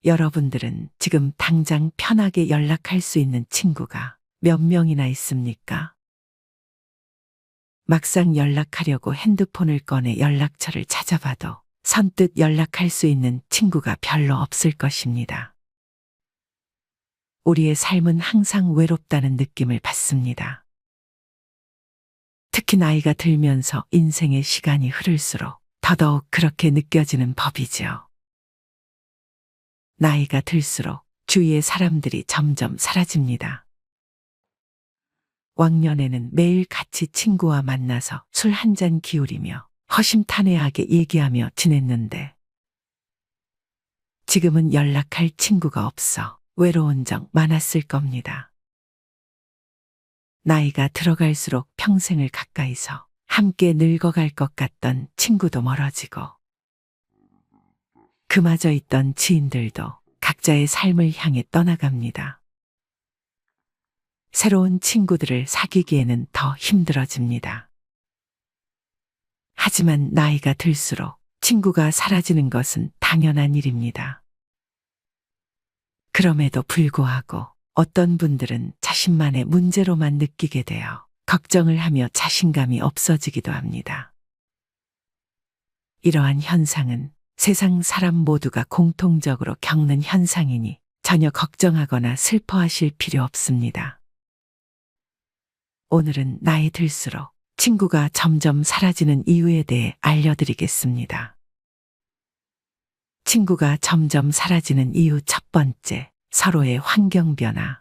여러분들은 지금 당장 편하게 연락할 수 있는 친구가 몇 명이나 있습니까? 막상 연락하려고 핸드폰을 꺼내 연락처를 찾아봐도 선뜻 연락할 수 있는 친구가 별로 없을 것입니다. 우리의 삶은 항상 외롭다는 느낌을 받습니다. 특히 나이가 들면서 인생의 시간이 흐를수록 더더욱 그렇게 느껴지는 법이지요. 나이가 들수록 주위의 사람들이 점점 사라집니다. 왕년에는 매일 같이 친구와 만나서 술 한 잔 기울이며 허심탄회하게 얘기하며 지냈는데 지금은 연락할 친구가 없어 외로운 적 많았을 겁니다. 나이가 들어갈수록 평생을 가까이서 함께 늙어갈 것 같던 친구도 멀어지고 그마저 있던 지인들도 각자의 삶을 향해 떠나갑니다. 새로운 친구들을 사귀기에는 더 힘들어집니다. 하지만 나이가 들수록 친구가 사라지는 것은 당연한 일입니다. 그럼에도 불구하고 어떤 분들은 자신만의 문제로만 느끼게 되어 걱정을 하며 자신감이 없어지기도 합니다. 이러한 현상은 세상 사람 모두가 공통적으로 겪는 현상이니 전혀 걱정하거나 슬퍼하실 필요 없습니다. 오늘은 나이 들수록 친구가 점점 사라지는 이유에 대해 알려드리겠습니다. 친구가 점점 사라지는 이유 첫 번째, 서로의 환경 변화.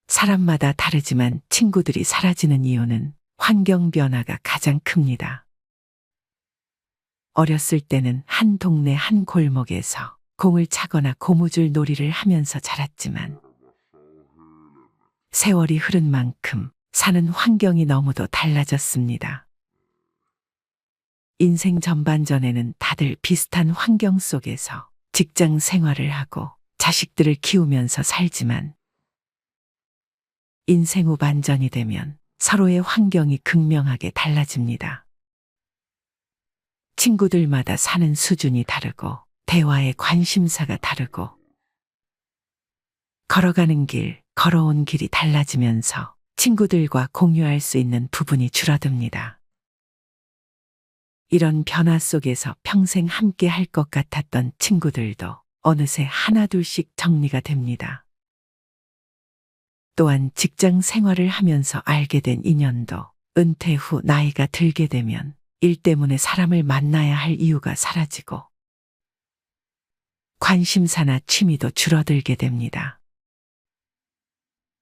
사람마다 다르지만 친구들이 사라지는 이유는 환경 변화가 가장 큽니다. 어렸을 때는 한 동네 한 골목에서 공을 차거나 고무줄 놀이를 하면서 자랐지만 세월이 흐른 만큼 사는 환경이 너무도 달라졌습니다. 인생 전반전에는 다들 비슷한 환경 속에서 직장 생활을 하고 자식들을 키우면서 살지만 인생 후반전이 되면 서로의 환경이 극명하게 달라집니다. 친구들마다 사는 수준이 다르고 대화의 관심사가 다르고 걸어가는 길, 걸어온 길이 달라지면서 친구들과 공유할 수 있는 부분이 줄어듭니다. 이런 변화 속에서 평생 함께 할 것 같았던 친구들도 어느새 하나둘씩 정리가 됩니다. 또한 직장 생활을 하면서 알게 된 인연도 은퇴 후 나이가 들게 되면 일 때문에 사람을 만나야 할 이유가 사라지고 관심사나 취미도 줄어들게 됩니다.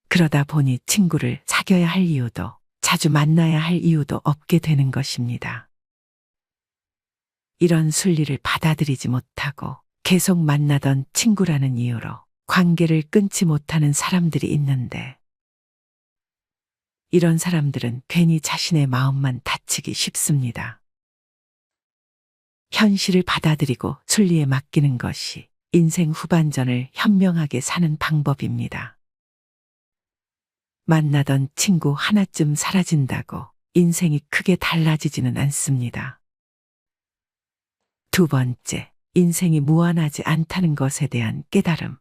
그러다 보니 친구를 사귀어야 할 이유도 자주 만나야 할 이유도 없게 되는 것입니다. 이런 순리를 받아들이지 못하고 계속 만나던 친구라는 이유로 관계를 끊지 못하는 사람들이 있는데 이런 사람들은 괜히 자신의 마음만 다치기 쉽습니다. 현실을 받아들이고 순리에 맡기는 것이 인생 후반전을 현명하게 사는 방법입니다. 만나던 친구 하나쯤 사라진다고 인생이 크게 달라지지는 않습니다. 두 번째, 인생이 무한하지 않다는 것에 대한 깨달음.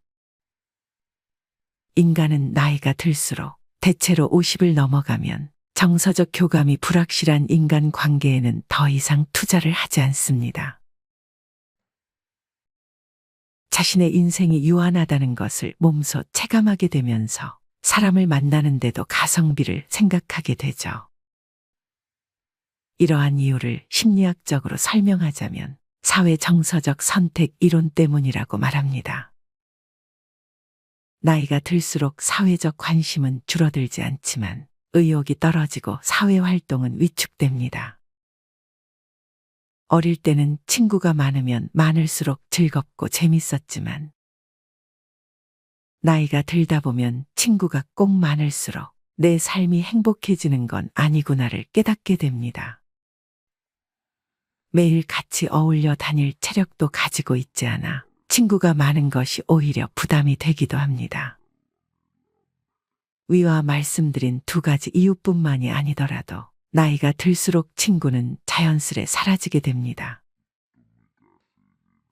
인간은 나이가 들수록 대체로 50을 넘어가면 정서적 교감이 불확실한 인간 관계에는 더 이상 투자를 하지 않습니다. 자신의 인생이 유한하다는 것을 몸소 체감하게 되면서 사람을 만나는데도 가성비를 생각하게 되죠. 이러한 이유를 심리학적으로 설명하자면 사회 정서적 선택 이론 때문이라고 말합니다. 나이가 들수록 사회적 관심은 줄어들지 않지만 의욕이 떨어지고 사회 활동은 위축됩니다. 어릴 때는 친구가 많으면 많을수록 즐겁고 재밌었지만 나이가 들다 보면 친구가 꼭 많을수록 내 삶이 행복해지는 건 아니구나를 깨닫게 됩니다. 매일 같이 어울려 다닐 체력도 가지고 있지 않아 친구가 많은 것이 오히려 부담이 되기도 합니다. 위와 말씀드린 두 가지 이유뿐만이 아니더라도 나이가 들수록 친구는 자연스레 사라지게 됩니다.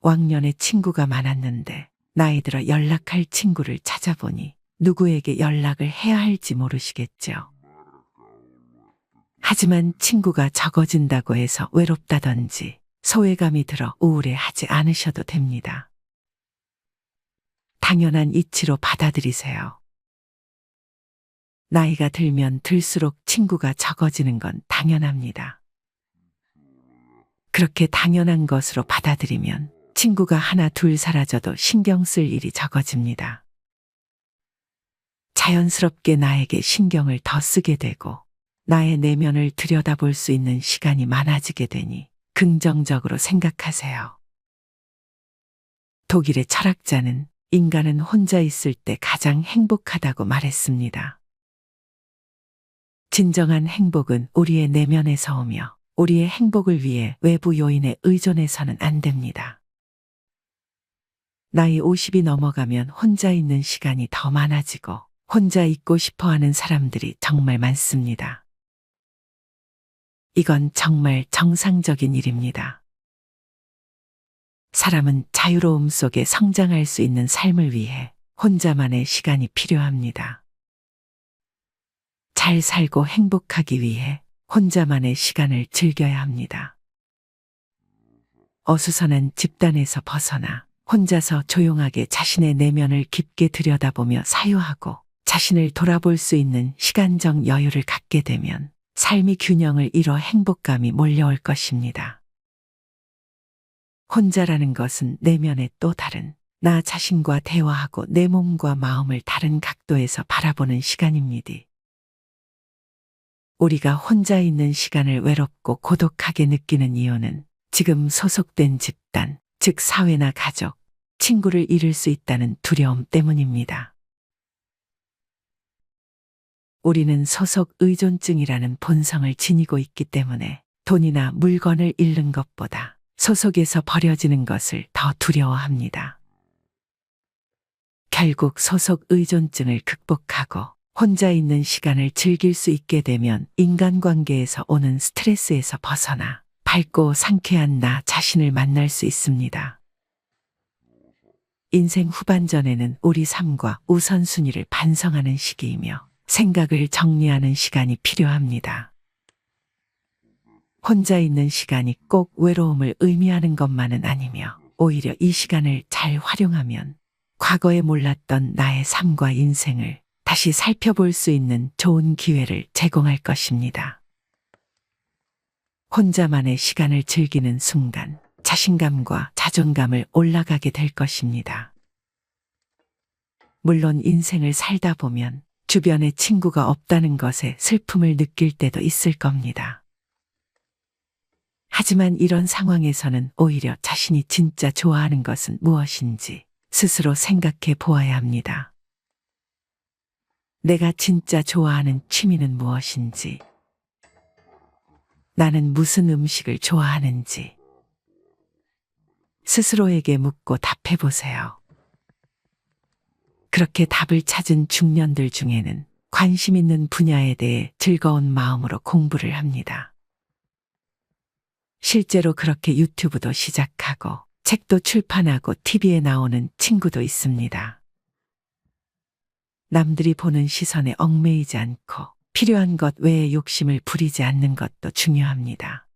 왕년에 친구가 많았는데 나이 들어 연락할 친구를 찾아보니 누구에게 연락을 해야 할지 모르시겠죠. 하지만 친구가 적어진다고 해서 외롭다든지 소외감이 들어 우울해하지 않으셔도 됩니다. 당연한 이치로 받아들이세요. 나이가 들면 들수록 친구가 적어지는 건 당연합니다. 그렇게 당연한 것으로 받아들이면 친구가 하나 둘 사라져도 신경 쓸 일이 적어집니다. 자연스럽게 나에게 신경을 더 쓰게 되고 나의 내면을 들여다볼 수 있는 시간이 많아지게 되니 긍정적으로 생각하세요. 독일의 철학자는 인간은 혼자 있을 때 가장 행복하다고 말했습니다. 진정한 행복은 우리의 내면에서 오며 우리의 행복을 위해 외부 요인에 의존해서는 안 됩니다. 나이 50이 넘어가면 혼자 있는 시간이 더 많아지고 혼자 있고 싶어 하는 사람들이 정말 많습니다. 이건 정말 정상적인 일입니다. 사람은 자유로움 속에 성장할 수 있는 삶을 위해 혼자만의 시간이 필요합니다. 잘 살고 행복하기 위해 혼자만의 시간을 즐겨야 합니다. 어수선한 집단에서 벗어나 혼자서 조용하게 자신의 내면을 깊게 들여다보며 사유하고 자신을 돌아볼 수 있는 시간적 여유를 갖게 되면 삶이 균형을 이뤄 행복감이 몰려올 것입니다. 혼자라는 것은 내면의 또 다른 나 자신과 대화하고 내 몸과 마음을 다른 각도에서 바라보는 시간입니다. 우리가 혼자 있는 시간을 외롭고 고독하게 느끼는 이유는 지금 소속된 집단, 즉 사회나 가족, 친구를 잃을 수 있다는 두려움 때문입니다. 우리는 소속 의존증이라는 본성을 지니고 있기 때문에 돈이나 물건을 잃는 것보다 소속에서 버려지는 것을 더 두려워합니다. 결국 소속 의존증을 극복하고 혼자 있는 시간을 즐길 수 있게 되면 인간관계에서 오는 스트레스에서 벗어나 밝고 상쾌한 나 자신을 만날 수 있습니다. 인생 후반전에는 우리 삶과 우선순위를 반성하는 시기이며 생각을 정리하는 시간이 필요합니다. 혼자 있는 시간이 꼭 외로움을 의미하는 것만은 아니며 오히려 이 시간을 잘 활용하면 과거에 몰랐던 나의 삶과 인생을 다시 살펴볼 수 있는 좋은 기회를 제공할 것입니다. 혼자만의 시간을 즐기는 순간 자신감과 자존감을 올라가게 될 것입니다. 물론 인생을 살다 보면 주변에 친구가 없다는 것에 슬픔을 느낄 때도 있을 겁니다. 하지만 이런 상황에서는 오히려 자신이 진짜 좋아하는 것은 무엇인지 스스로 생각해 보아야 합니다. 내가 진짜 좋아하는 취미는 무엇인지, 나는 무슨 음식을 좋아하는지 스스로에게 묻고 답해 보세요. 그렇게 답을 찾은 중년들 중에는 관심 있는 분야에 대해 즐거운 마음으로 공부를 합니다. 실제로 그렇게 유튜브도 시작하고 책도 출판하고 TV에 나오는 친구도 있습니다. 남들이 보는 시선에 얽매이지 않고 필요한 것 외에 욕심을 부리지 않는 것도 중요합니다.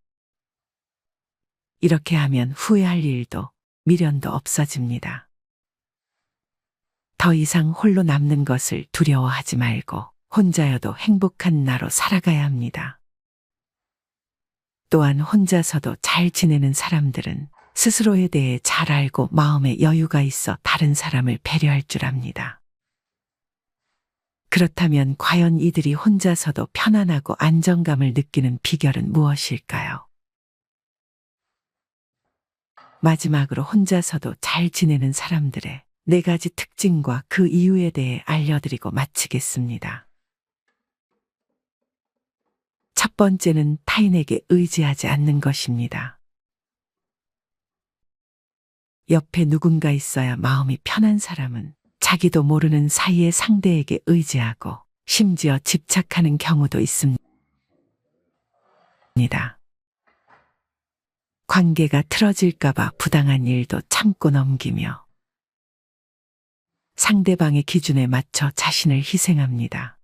이렇게 하면 후회할 일도 미련도 없어집니다. 더 이상 홀로 남는 것을 두려워하지 말고 혼자여도 행복한 나로 살아가야 합니다. 또한 혼자서도 잘 지내는 사람들은 스스로에 대해 잘 알고 마음에 여유가 있어 다른 사람을 배려할 줄 압니다. 그렇다면 과연 이들이 혼자서도 편안하고 안정감을 느끼는 비결은 무엇일까요? 마지막으로 혼자서도 잘 지내는 사람들의 4가지 특징과 그 이유에 대해 알려드리고 마치겠습니다. 첫 번째는 타인에게 의지하지 않는 것입니다. 옆에 누군가 있어야 마음이 편한 사람은 자기도 모르는 사이에 상대에게 의지하고 심지어 집착하는 경우도 있습니다. 관계가 틀어질까봐 부당한 일도 참고 넘기며 상대방의 기준에 맞춰 자신을 희생합니다.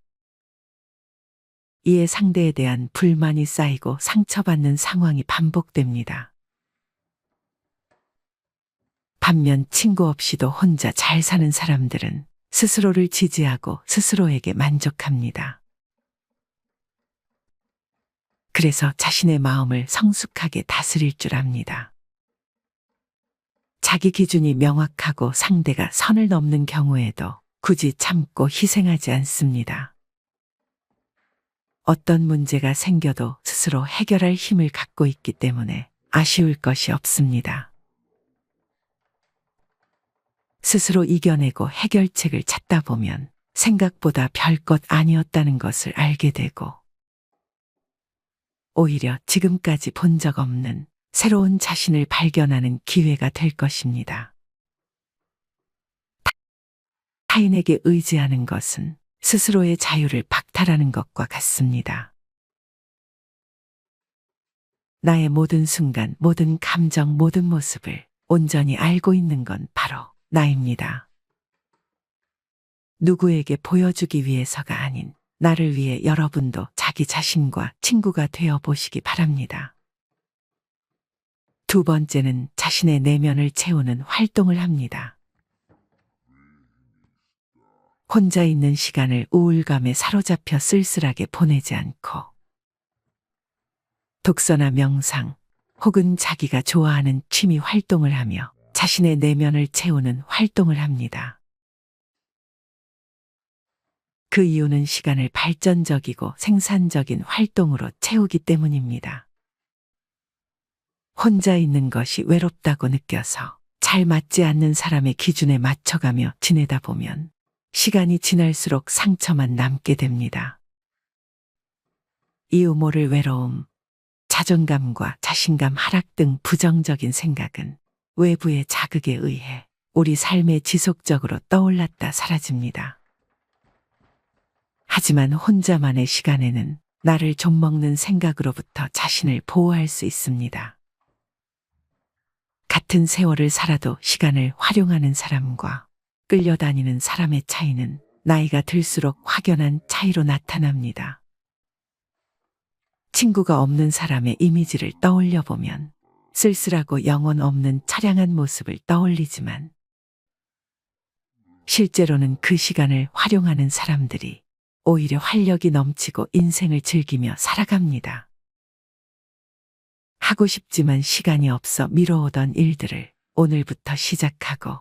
이에 상대에 대한 불만이 쌓이고 상처받는 상황이 반복됩니다. 반면 친구 없이도 혼자 잘 사는 사람들은 스스로를 지지하고 스스로에게 만족합니다. 그래서 자신의 마음을 성숙하게 다스릴 줄 압니다. 자기 기준이 명확하고 상대가 선을 넘는 경우에도 굳이 참고 희생하지 않습니다. 어떤 문제가 생겨도 스스로 해결할 힘을 갖고 있기 때문에 아쉬울 것이 없습니다. 스스로 이겨내고 해결책을 찾다 보면 생각보다 별것 아니었다는 것을 알게 되고 오히려 지금까지 본 적 없는 새로운 자신을 발견하는 기회가 될 것입니다. 타인에게 의지하는 것은 스스로의 자유를 박탈하는 것과 같습니다. 나의 모든 순간, 모든 감정, 모든 모습을 온전히 알고 있는 건 바로 나입니다. 누구에게 보여주기 위해서가 아닌 나를 위해 여러분도 자기 자신과 친구가 되어 보시기 바랍니다. 두 번째는 자신의 내면을 채우는 활동을 합니다. 혼자 있는 시간을 우울감에 사로잡혀 쓸쓸하게 보내지 않고 독서나 명상 혹은 자기가 좋아하는 취미 활동을 하며 자신의 내면을 채우는 활동을 합니다. 그 이유는 시간을 발전적이고 생산적인 활동으로 채우기 때문입니다. 혼자 있는 것이 외롭다고 느껴서 잘 맞지 않는 사람의 기준에 맞춰가며 지내다 보면 시간이 지날수록 상처만 남게 됩니다. 이유 모를 외로움, 자존감과 자신감 하락 등 부정적인 생각은 외부의 자극에 의해 우리 삶에 지속적으로 떠올랐다 사라집니다. 하지만 혼자만의 시간에는 나를 좀먹는 생각으로부터 자신을 보호할 수 있습니다. 같은 세월을 살아도 시간을 활용하는 사람과 끌려다니는 사람의 차이는 나이가 들수록 확연한 차이로 나타납니다. 친구가 없는 사람의 이미지를 떠올려 보면 쓸쓸하고 영혼 없는 처량한 모습을 떠올리지만 실제로는 그 시간을 활용하는 사람들이 오히려 활력이 넘치고 인생을 즐기며 살아갑니다. 하고 싶지만 시간이 없어 미뤄오던 일들을 오늘부터 시작하고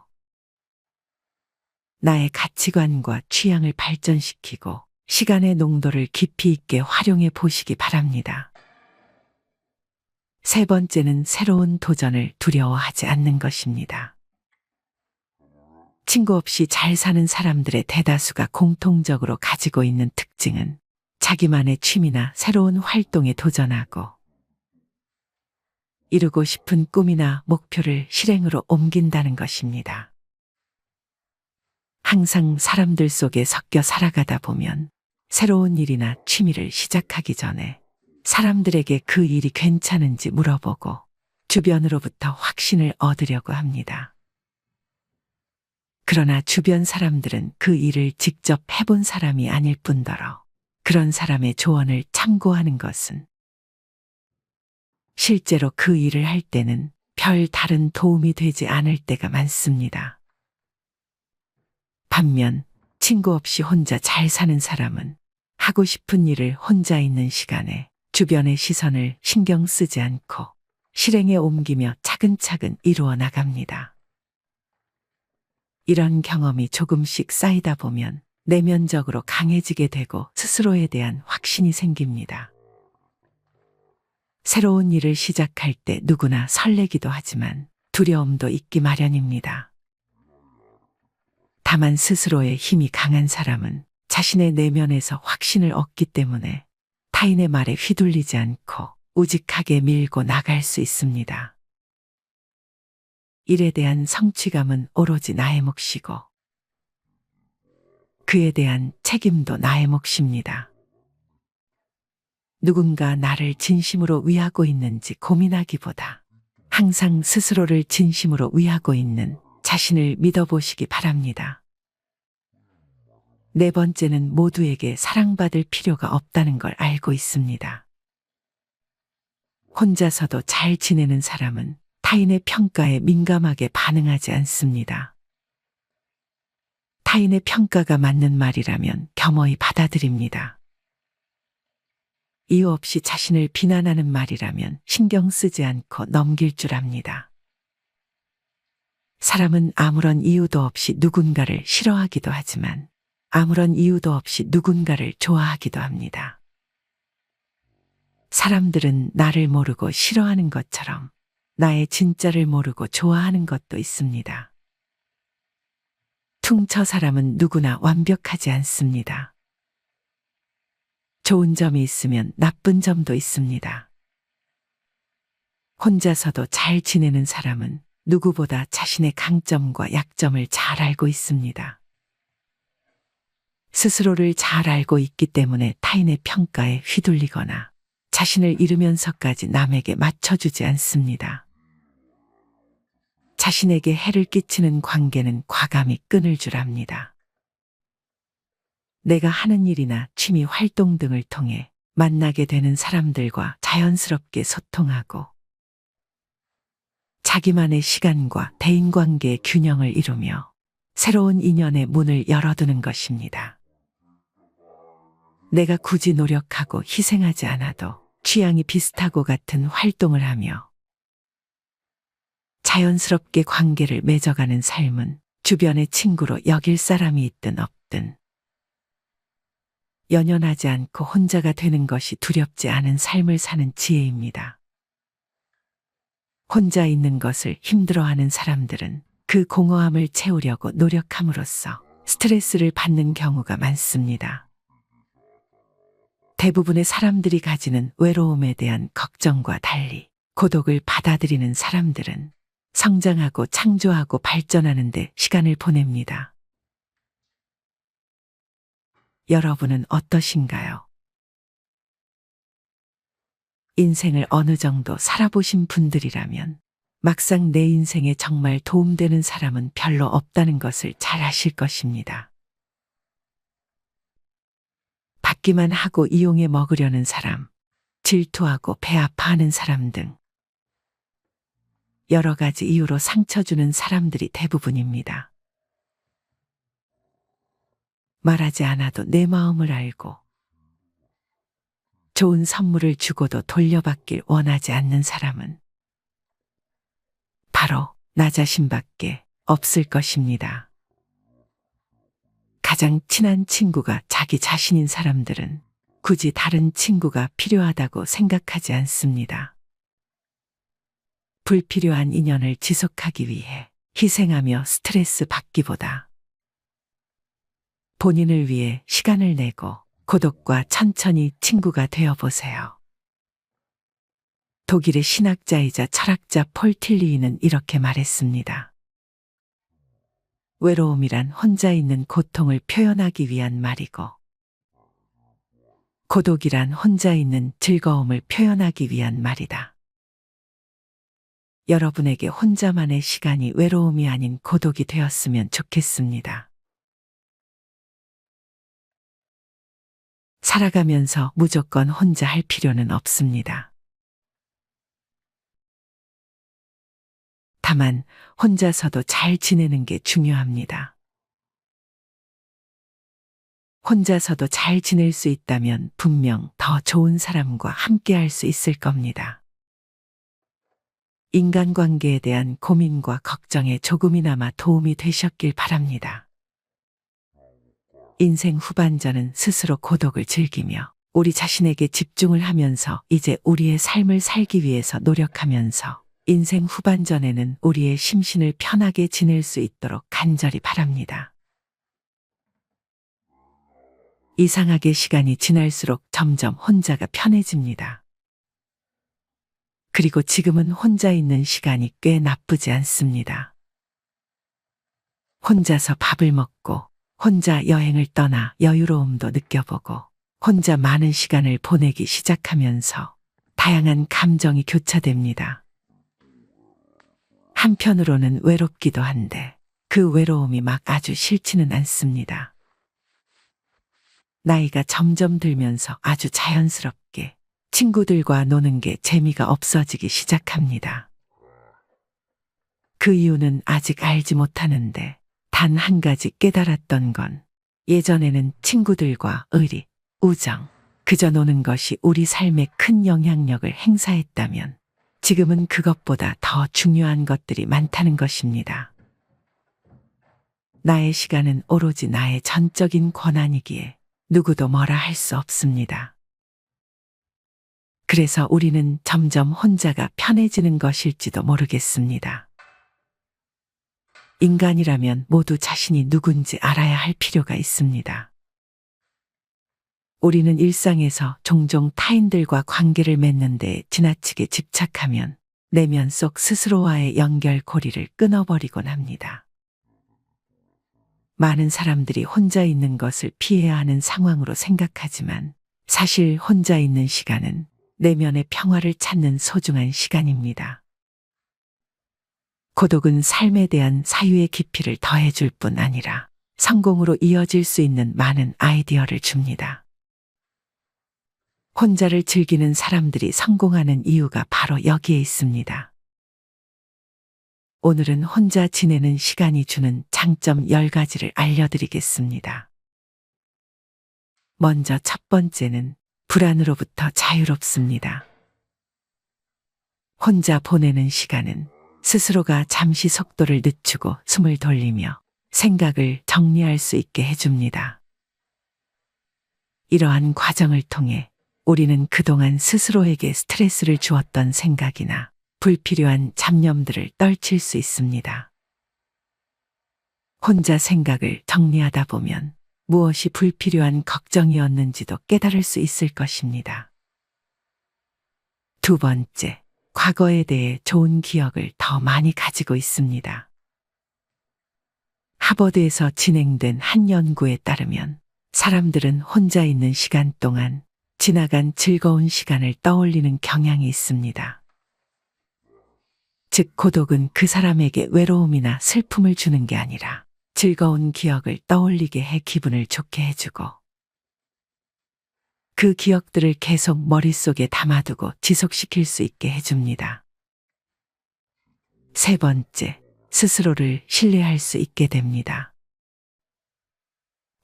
나의 가치관과 취향을 발전시키고 시간의 농도를 깊이 있게 활용해 보시기 바랍니다. 세 번째는 새로운 도전을 두려워하지 않는 것입니다. 친구 없이 잘 사는 사람들의 대다수가 공통적으로 가지고 있는 특징은 자기만의 취미나 새로운 활동에 도전하고 이루고 싶은 꿈이나 목표를 실행으로 옮긴다는 것입니다. 항상 사람들 속에 섞여 살아가다 보면 새로운 일이나 취미를 시작하기 전에 사람들에게 그 일이 괜찮은지 물어보고 주변으로부터 확신을 얻으려고 합니다. 그러나 주변 사람들은 그 일을 직접 해본 사람이 아닐 뿐더러 그런 사람의 조언을 참고하는 것은 실제로 그 일을 할 때는 별 다른 도움이 되지 않을 때가 많습니다. 반면 친구 없이 혼자 잘 사는 사람은 하고 싶은 일을 혼자 있는 시간에 주변의 시선을 신경 쓰지 않고 실행에 옮기며 차근차근 이루어 나갑니다. 이런 경험이 조금씩 쌓이다 보면 내면적으로 강해지게 되고 스스로에 대한 확신이 생깁니다. 새로운 일을 시작할 때 누구나 설레기도 하지만 두려움도 있기 마련입니다. 다만 스스로의 힘이 강한 사람은 자신의 내면에서 확신을 얻기 때문에 타인의 말에 휘둘리지 않고 우직하게 밀고 나갈 수 있습니다. 일에 대한 성취감은 오로지 나의 몫이고 그에 대한 책임도 나의 몫입니다. 누군가 나를 진심으로 위하고 있는지 고민하기보다 항상 스스로를 진심으로 위하고 있는 자신을 믿어보시기 바랍니다. 네 번째는 모두에게 사랑받을 필요가 없다는 걸 알고 있습니다. 혼자서도 잘 지내는 사람은 타인의 평가에 민감하게 반응하지 않습니다. 타인의 평가가 맞는 말이라면 겸허히 받아들입니다. 이유 없이 자신을 비난하는 말이라면 신경 쓰지 않고 넘길 줄 압니다. 사람은 아무런 이유도 없이 누군가를 싫어하기도 하지만 아무런 이유도 없이 누군가를 좋아하기도 합니다. 사람들은 나를 모르고 싫어하는 것처럼 나의 진짜를 모르고 좋아하는 것도 있습니다. 퉁쳐 사람은 누구나 완벽하지 않습니다. 좋은 점이 있으면 나쁜 점도 있습니다. 혼자서도 잘 지내는 사람은 누구보다 자신의 강점과 약점을 잘 알고 있습니다. 스스로를 잘 알고 있기 때문에 타인의 평가에 휘둘리거나 자신을 잃으면서까지 남에게 맞춰주지 않습니다. 자신에게 해를 끼치는 관계는 과감히 끊을 줄 압니다. 내가 하는 일이나 취미 활동 등을 통해 만나게 되는 사람들과 자연스럽게 소통하고 자기만의 시간과 대인관계의 균형을 이루며 새로운 인연의 문을 열어두는 것입니다. 내가 굳이 노력하고 희생하지 않아도 취향이 비슷하고 같은 활동을 하며 자연스럽게 관계를 맺어가는 삶은 주변의 친구로 여길 사람이 있든 없든 연연하지 않고 혼자가 되는 것이 두렵지 않은 삶을 사는 지혜입니다. 혼자 있는 것을 힘들어하는 사람들은 그 공허함을 채우려고 노력함으로써 스트레스를 받는 경우가 많습니다. 대부분의 사람들이 가지는 외로움에 대한 걱정과 달리 고독을 받아들이는 사람들은 성장하고 창조하고 발전하는 데 시간을 보냅니다. 여러분은 어떠신가요? 인생을 어느 정도 살아보신 분들이라면 막상 내 인생에 정말 도움되는 사람은 별로 없다는 것을 잘 아실 것입니다. 받기만 하고 이용해 먹으려는 사람, 질투하고 배 아파하는 사람 등 여러 가지 이유로 상처 주는 사람들이 대부분입니다. 말하지 않아도 내 마음을 알고 좋은 선물을 주고도 돌려받길 원하지 않는 사람은 바로 나 자신밖에 없을 것입니다. 가장 친한 친구가 자기 자신인 사람들은 굳이 다른 친구가 필요하다고 생각하지 않습니다. 불필요한 인연을 지속하기 위해 희생하며 스트레스 받기보다 본인을 위해 시간을 내고 고독과 천천히 친구가 되어보세요. 독일의 신학자이자 철학자 폴 틸리히는 이렇게 말했습니다. 외로움이란 혼자 있는 고통을 표현하기 위한 말이고 고독이란 혼자 있는 즐거움을 표현하기 위한 말이다. 여러분에게 혼자만의 시간이 외로움이 아닌 고독이 되었으면 좋겠습니다. 살아가면서 무조건 혼자 할 필요는 없습니다. 다만 혼자서도 잘 지내는 게 중요합니다. 혼자서도 잘 지낼 수 있다면 분명 더 좋은 사람과 함께 할 수 있을 겁니다. 인간관계에 대한 고민과 걱정에 조금이나마 도움이 되셨길 바랍니다. 인생 후반전은 스스로 고독을 즐기며 우리 자신에게 집중을 하면서 이제 우리의 삶을 살기 위해서 노력하면서 인생 후반전에는 우리의 심신을 편하게 지낼 수 있도록 간절히 바랍니다. 이상하게 시간이 지날수록 점점 혼자가 편해집니다. 그리고 지금은 혼자 있는 시간이 꽤 나쁘지 않습니다. 혼자서 밥을 먹고 혼자 여행을 떠나 여유로움도 느껴보고 혼자 많은 시간을 보내기 시작하면서 다양한 감정이 교차됩니다. 한편으로는 외롭기도 한데 그 외로움이 막 아주 싫지는 않습니다. 나이가 점점 들면서 아주 자연스럽게 친구들과 노는 게 재미가 없어지기 시작합니다. 그 이유는 아직 알지 못하는데 단 한 가지 깨달았던 건 예전에는 친구들과 의리, 우정, 그저 노는 것이 우리 삶에 큰 영향력을 행사했다면 지금은 그것보다 더 중요한 것들이 많다는 것입니다. 나의 시간은 오로지 나의 전적인 권한이기에 누구도 뭐라 할 수 없습니다. 그래서 우리는 점점 혼자가 편해지는 것일지도 모르겠습니다. 인간이라면 모두 자신이 누군지 알아야 할 필요가 있습니다. 우리는 일상에서 종종 타인들과 관계를 맺는 데 지나치게 집착하면 내면 속 스스로와의 연결고리를 끊어버리곤 합니다. 많은 사람들이 혼자 있는 것을 피해야 하는 상황으로 생각하지만 사실 혼자 있는 시간은 내면의 평화를 찾는 소중한 시간입니다. 고독은 삶에 대한 사유의 깊이를 더해줄 뿐 아니라 성공으로 이어질 수 있는 많은 아이디어를 줍니다. 혼자를 즐기는 사람들이 성공하는 이유가 바로 여기에 있습니다. 오늘은 혼자 지내는 시간이 주는 장점 10가지를 알려드리겠습니다. 먼저 첫 번째는 불안으로부터 자유롭습니다. 혼자 보내는 시간은 스스로가 잠시 속도를 늦추고 숨을 돌리며 생각을 정리할 수 있게 해줍니다. 이러한 과정을 통해 우리는 그동안 스스로에게 스트레스를 주었던 생각이나 불필요한 잡념들을 떨칠 수 있습니다. 혼자 생각을 정리하다 보면 무엇이 불필요한 걱정이었는지도 깨달을 수 있을 것입니다. 두 번째, 과거에 대해 좋은 기억을 더 많이 가지고 있습니다. 하버드에서 진행된 한 연구에 따르면 사람들은 혼자 있는 시간 동안 지나간 즐거운 시간을 떠올리는 경향이 있습니다. 즉, 고독은 그 사람에게 외로움이나 슬픔을 주는 게 아니라 즐거운 기억을 떠올리게 해 기분을 좋게 해주고 그 기억들을 계속 머릿속에 담아두고 지속시킬 수 있게 해줍니다. 세 번째, 스스로를 신뢰할 수 있게 됩니다.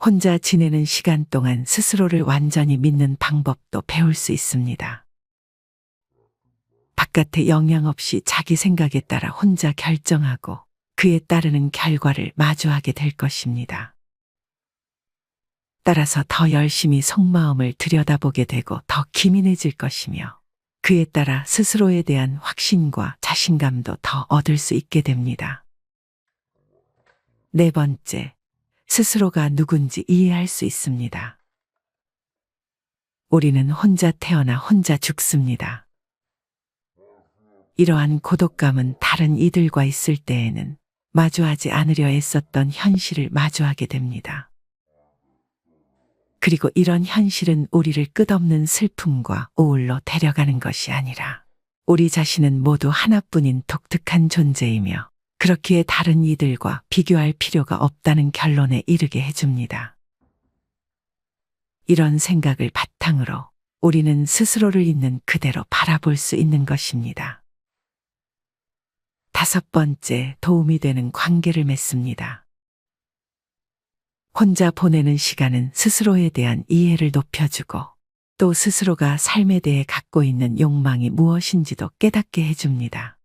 혼자 지내는 시간 동안 스스로를 완전히 믿는 방법도 배울 수 있습니다. 바깥의 영향 없이 자기 생각에 따라 혼자 결정하고 그에 따르는 결과를 마주하게 될 것입니다. 따라서 더 열심히 속마음을 들여다보게 되고 더 기민해질 것이며 그에 따라 스스로에 대한 확신과 자신감도 더 얻을 수 있게 됩니다. 네 번째, 스스로가 누군지 이해할 수 있습니다. 우리는 혼자 태어나 혼자 죽습니다. 이러한 고독감은 다른 이들과 있을 때에는 마주하지 않으려 애썼던 현실을 마주하게 됩니다. 그리고 이런 현실은 우리를 끝없는 슬픔과 우울로 데려가는 것이 아니라 우리 자신은 모두 하나뿐인 독특한 존재이며 그렇기에 다른 이들과 비교할 필요가 없다는 결론에 이르게 해줍니다. 이런 생각을 바탕으로 우리는 스스로를 있는 그대로 바라볼 수 있는 것입니다. 다섯 번째, 도움이 되는 관계를 맺습니다. 혼자 보내는 시간은 스스로에 대한 이해를 높여주고 또 스스로가 삶에 대해 갖고 있는 욕망이 무엇인지도 깨닫게 해줍니다.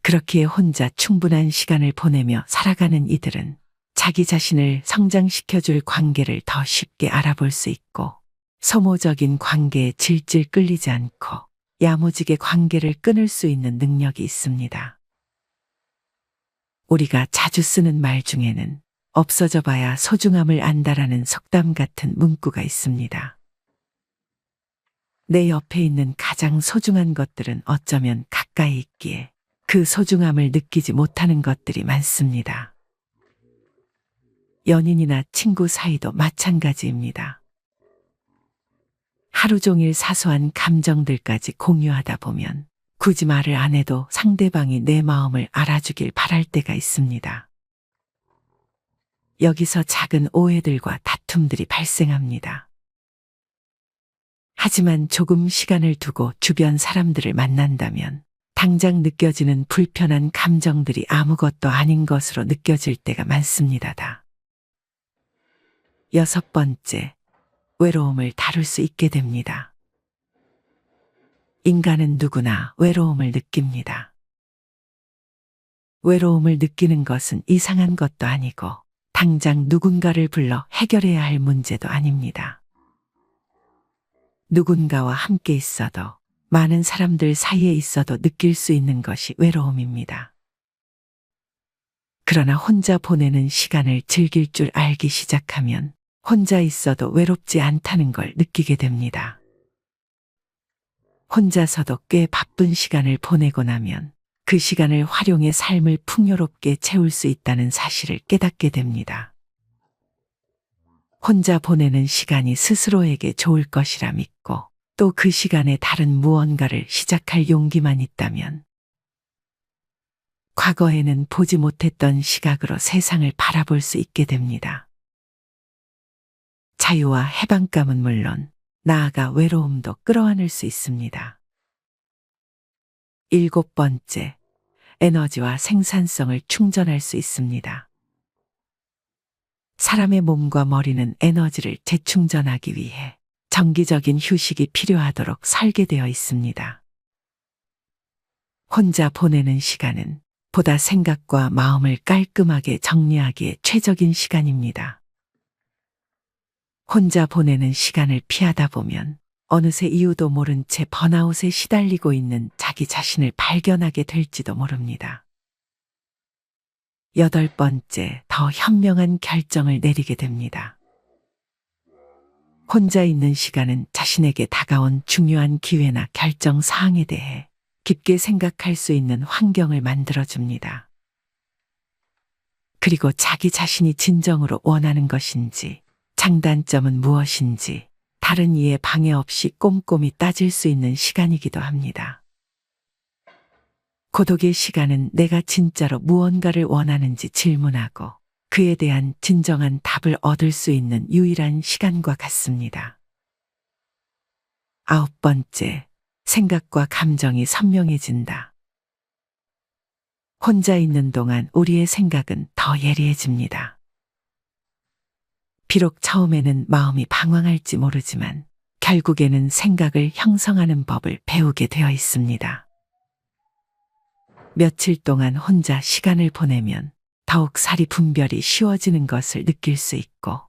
그렇기에 혼자 충분한 시간을 보내며 살아가는 이들은 자기 자신을 성장시켜줄 관계를 더 쉽게 알아볼 수 있고 소모적인 관계에 질질 끌리지 않고 야무지게 관계를 끊을 수 있는 능력이 있습니다. 우리가 자주 쓰는 말 중에는 없어져 봐야 소중함을 안다라는 속담 같은 문구가 있습니다. 내 옆에 있는 가장 소중한 것들은 어쩌면 가까이 있기에 그 소중함을 느끼지 못하는 것들이 많습니다. 연인이나 친구 사이도 마찬가지입니다. 하루 종일 사소한 감정들까지 공유하다 보면 굳이 말을 안 해도 상대방이 내 마음을 알아주길 바랄 때가 있습니다. 여기서 작은 오해들과 다툼들이 발생합니다. 하지만 조금 시간을 두고 주변 사람들을 만난다면 당장 느껴지는 불편한 감정들이 아무것도 아닌 것으로 느껴질 때가 많습니다. 6번째, 외로움을 다룰 수 있게 됩니다. 인간은 누구나 외로움을 느낍니다. 외로움을 느끼는 것은 이상한 것도 아니고 당장 누군가를 불러 해결해야 할 문제도 아닙니다. 누군가와 함께 있어도 많은 사람들 사이에 있어도 느낄 수 있는 것이 외로움입니다. 그러나 혼자 보내는 시간을 즐길 줄 알기 시작하면 혼자 있어도 외롭지 않다는 걸 느끼게 됩니다. 혼자서도 꽤 바쁜 시간을 보내고 나면 그 시간을 활용해 삶을 풍요롭게 채울 수 있다는 사실을 깨닫게 됩니다. 혼자 보내는 시간이 스스로에게 좋을 것이라 믿고 또 그 시간에 다른 무언가를 시작할 용기만 있다면 과거에는 보지 못했던 시각으로 세상을 바라볼 수 있게 됩니다. 자유와 해방감은 물론 나아가 외로움도 끌어안을 수 있습니다. 7번째, 에너지와 생산성을 충전할 수 있습니다. 사람의 몸과 머리는 에너지를 재충전하기 위해 정기적인 휴식이 필요하도록 설계되어 있습니다. 혼자 보내는 시간은 보다 생각과 마음을 깔끔하게 정리하기에 최적인 시간입니다. 혼자 보내는 시간을 피하다 보면 어느새 이유도 모른 채 번아웃에 시달리고 있는 자기 자신을 발견하게 될지도 모릅니다. 8번째, 더 현명한 결정을 내리게 됩니다. 혼자 있는 시간은 자신에게 다가온 중요한 기회나 결정 사항에 대해 깊게 생각할 수 있는 환경을 만들어줍니다. 그리고 자기 자신이 진정으로 원하는 것인지, 장단점은 무엇인지, 다른 이의 방해 없이 꼼꼼히 따질 수 있는 시간이기도 합니다. 고독의 시간은 내가 진짜로 무언가를 원하는지 질문하고 그에 대한 진정한 답을 얻을 수 있는 유일한 시간과 같습니다. 9번째, 생각과 감정이 선명해진다. 혼자 있는 동안 우리의 생각은 더 예리해집니다. 비록 처음에는 마음이 방황할지 모르지만 결국에는 생각을 형성하는 법을 배우게 되어 있습니다. 며칠 동안 혼자 시간을 보내면 더욱 사리 분별이 쉬워지는 것을 느낄 수 있고